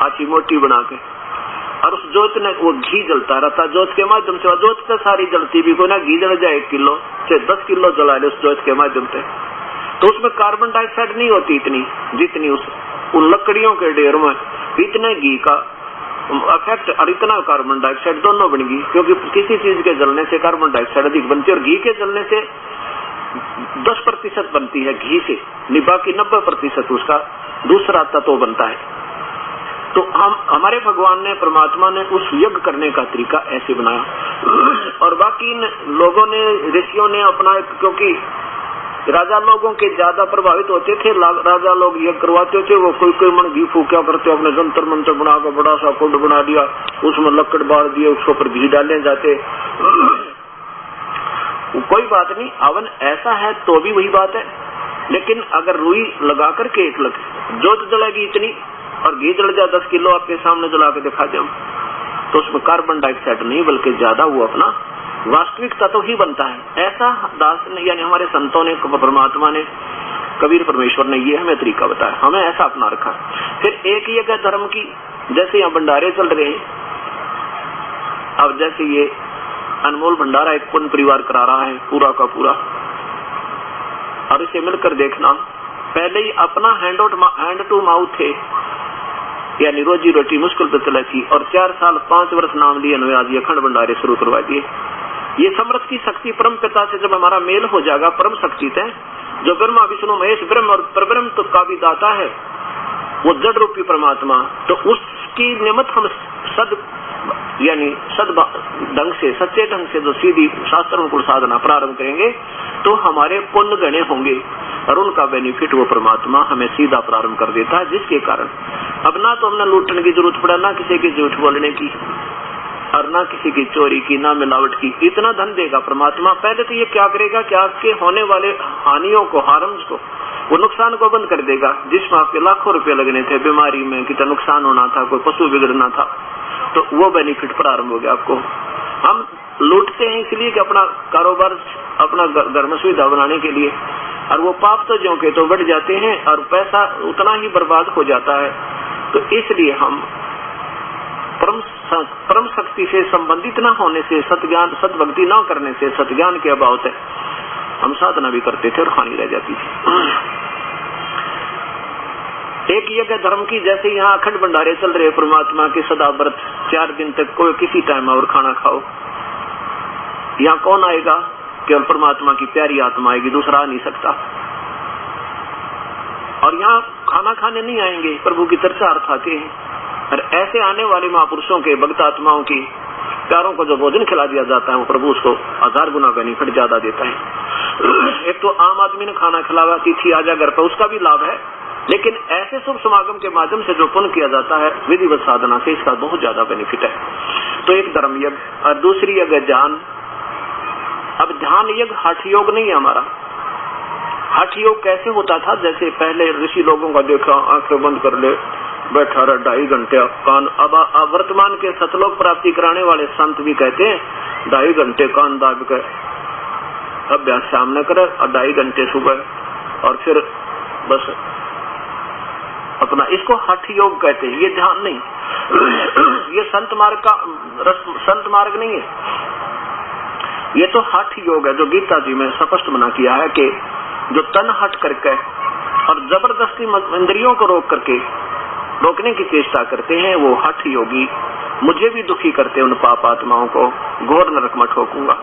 अच्छी मोटी बना के, और उस जोत में वो घी जलता रहता, जोत के माध्यम से, जोत तो सारी जलती भी कोई ना, घी जल जाए 1 किलो चाहे 10 किलो जला ले उस जोत के माध्यम से, तो उसमें कार्बन डाइऑक्साइड नहीं होती इतनी जितनी उन लकड़ियों के ढेर में। इतने घी का इफेक्ट और इतना कार्बन डाइऑक्साइड दोनों बन गई, क्योंकि किसी चीज के जलने से कार्बन डाइऑक्साइड अधिक बनती है, और घी के जलने से 10% बनती है घी से, बाकी 90% उसका दूसरा तत्व बनता है। तो हमारे भगवान ने, परमात्मा ने उस यज्ञ करने का तरीका ऐसे बनाया, और बाकी लोगों ने, ऋषियों ने अपना, क्योंकि राजा लोगों के ज्यादा प्रभावित होते थे, राजा लोग यज्ञ करवाते थे, वो कोई मन घी फूका करते, अपने जंतर मंत्र बना कर बड़ा सा कुंड बना दिया, उसमें लकड़ बाढ़ दिए, उसके ऊपर घी डालने जाते, कोई बात नहीं, हवन ऐसा है तो भी वही बात है। लेकिन अगर रुई लगा करके एक जोत जलेगी इतनी, और घी जल जाए 10 किलो आपके सामने जला के दिखा दे, तो उसमें कार्बन डाइऑक्साइड नहीं बल्कि ज्यादा वो अपना वास्तविक तत्व ही बनता है। ऐसा दास ने, यानी हमारे संतों ने, परमात्मा ने, कबीर परमेश्वर ने ये हमें तरीका बताया, हमें ऐसा अपना रखा। फिर एक यज्ञ धर्म की, जैसे यहाँ भंडारे चल रहे हैं, अब जैसे ये अनमोल भंडारा एक पुण्य परिवार करा रहा है पूरा का पूरा, और इसे मिलकर देखना, पहले ही अपना हैंड टू माउथ थे, यानी रोजी रोटी मुश्किल तो चला थी, और 4 साल 5 वर्ष नाम लिए नवे आज अखंड भंडारे शुरू करवा दिए। ये समर्थ की शक्ति परम पिता से जब हमारा मेल हो जाएगा, परम शक्ति है जो ब्रह्मा विष्णु महेश ब्रह्म और परब्रह्म तो का भी दाता है, वो जड़ रूपी परमात्मा, तो उसकी निमित्त हम सद ढंग से, सच्चे ढंग से जो सीधी शास्त्रों को साधना प्रारंभ करेंगे तो हमारे पुण्य गणे होंगे, और उनका बेनिफिट वो परमात्मा हमें सीधा प्रारंभ कर देता है, जिसके कारण अब ना तो हमने लूटने की जरूरत पड़ा, ना किसी की झूठ बोलने की, और ना किसी की चोरी की, ना मिलावट की। इतना धन देगा परमात्मा। पहले तो ये क्या करेगा कि आपके होने वाले हानियों को, हार्म्स को, वो नुकसान को बंद कर देगा, जिसमें आपके लाखों रुपए लगने थे, बीमारी में कितना नुकसान होना था, कोई पशु बिगड़ना था, तो वो बेनिफिट प्रारंभ हो गया आपको। हम लूटते हैं इसलिए कि अपना कारोबार, अपना घर में सुविधा बनाने के लिए, और वो पाप तो ज्यों के तो बढ़ जाते हैं और पैसा उतना ही बर्बाद हो जाता है। तो इसलिए हम परम शक्ति से संबंधित न होने से, सतज्ञान सदभक्ति न करने से, सतज्ञान के अभाव से हम साधना भी करते थे और हानि रह जाती थी। एक यज्ञ धर्म की, जैसे यहाँ अखंड भंडारे चल रहे परमात्मा के सदा व्रत, 4 दिन तक कोई किसी टाइम और खाना खाओ। यहाँ कौन आएगा? केवल परमात्मा की प्यारी आत्मा आएगी, दूसरा आ नहीं सकता। और यहाँ खाना खाने नहीं आएंगे, प्रभु की चर्चा अर्थ आते हैं। और ऐसे आने वाले महापुरुषों के भक्त आत्माओं की प्यारों को जो भोजन खिला दिया जाता है वो प्रभु उसको 1000 गुना बेनिफिट ज्यादा देता है। एक तो आम आदमी ने खाना खिलावा, तिथि आ जा घर पर, उसका भी लाभ है, लेकिन ऐसे शुभ समागम के माध्यम से जो पुण्य किया जाता है विधिवत साधना से, इसका बहुत ज्यादा बेनिफिट है। तो एक धर्म यज्ञ और दूसरी यज्ञ ध्यान। अब ध्यान यज्ञ हठ योग नहीं है हमारा। हठ योग कैसे होता था? जैसे पहले ऋषि लोगों का देखा, आंखें बंद कर ले, बैठा रहा 2.5 घंटे कान। अब वर्तमान के सतलोक प्राप्ति कराने वाले संत भी कहते हैं 2.5 घंटे कान दाब कर अभ्यास शाम न करे और 2.5 घंटे सुबह, और फिर बस अपना, इसको हठ योग कहते हैं। ये ध्यान नहीं, ये संत मार्ग नहीं है, ये तो हठ योग है, जो गीता जी में स्पष्ट मना किया है कि जो तन हट करके और जबरदस्ती इंद्रियों को रोकने की चेष्टा करते हैं, वो हठ योगी। मुझे भी दुखी करते उन पाप आत्माओं को, घोर नरक में ठोकूंगा।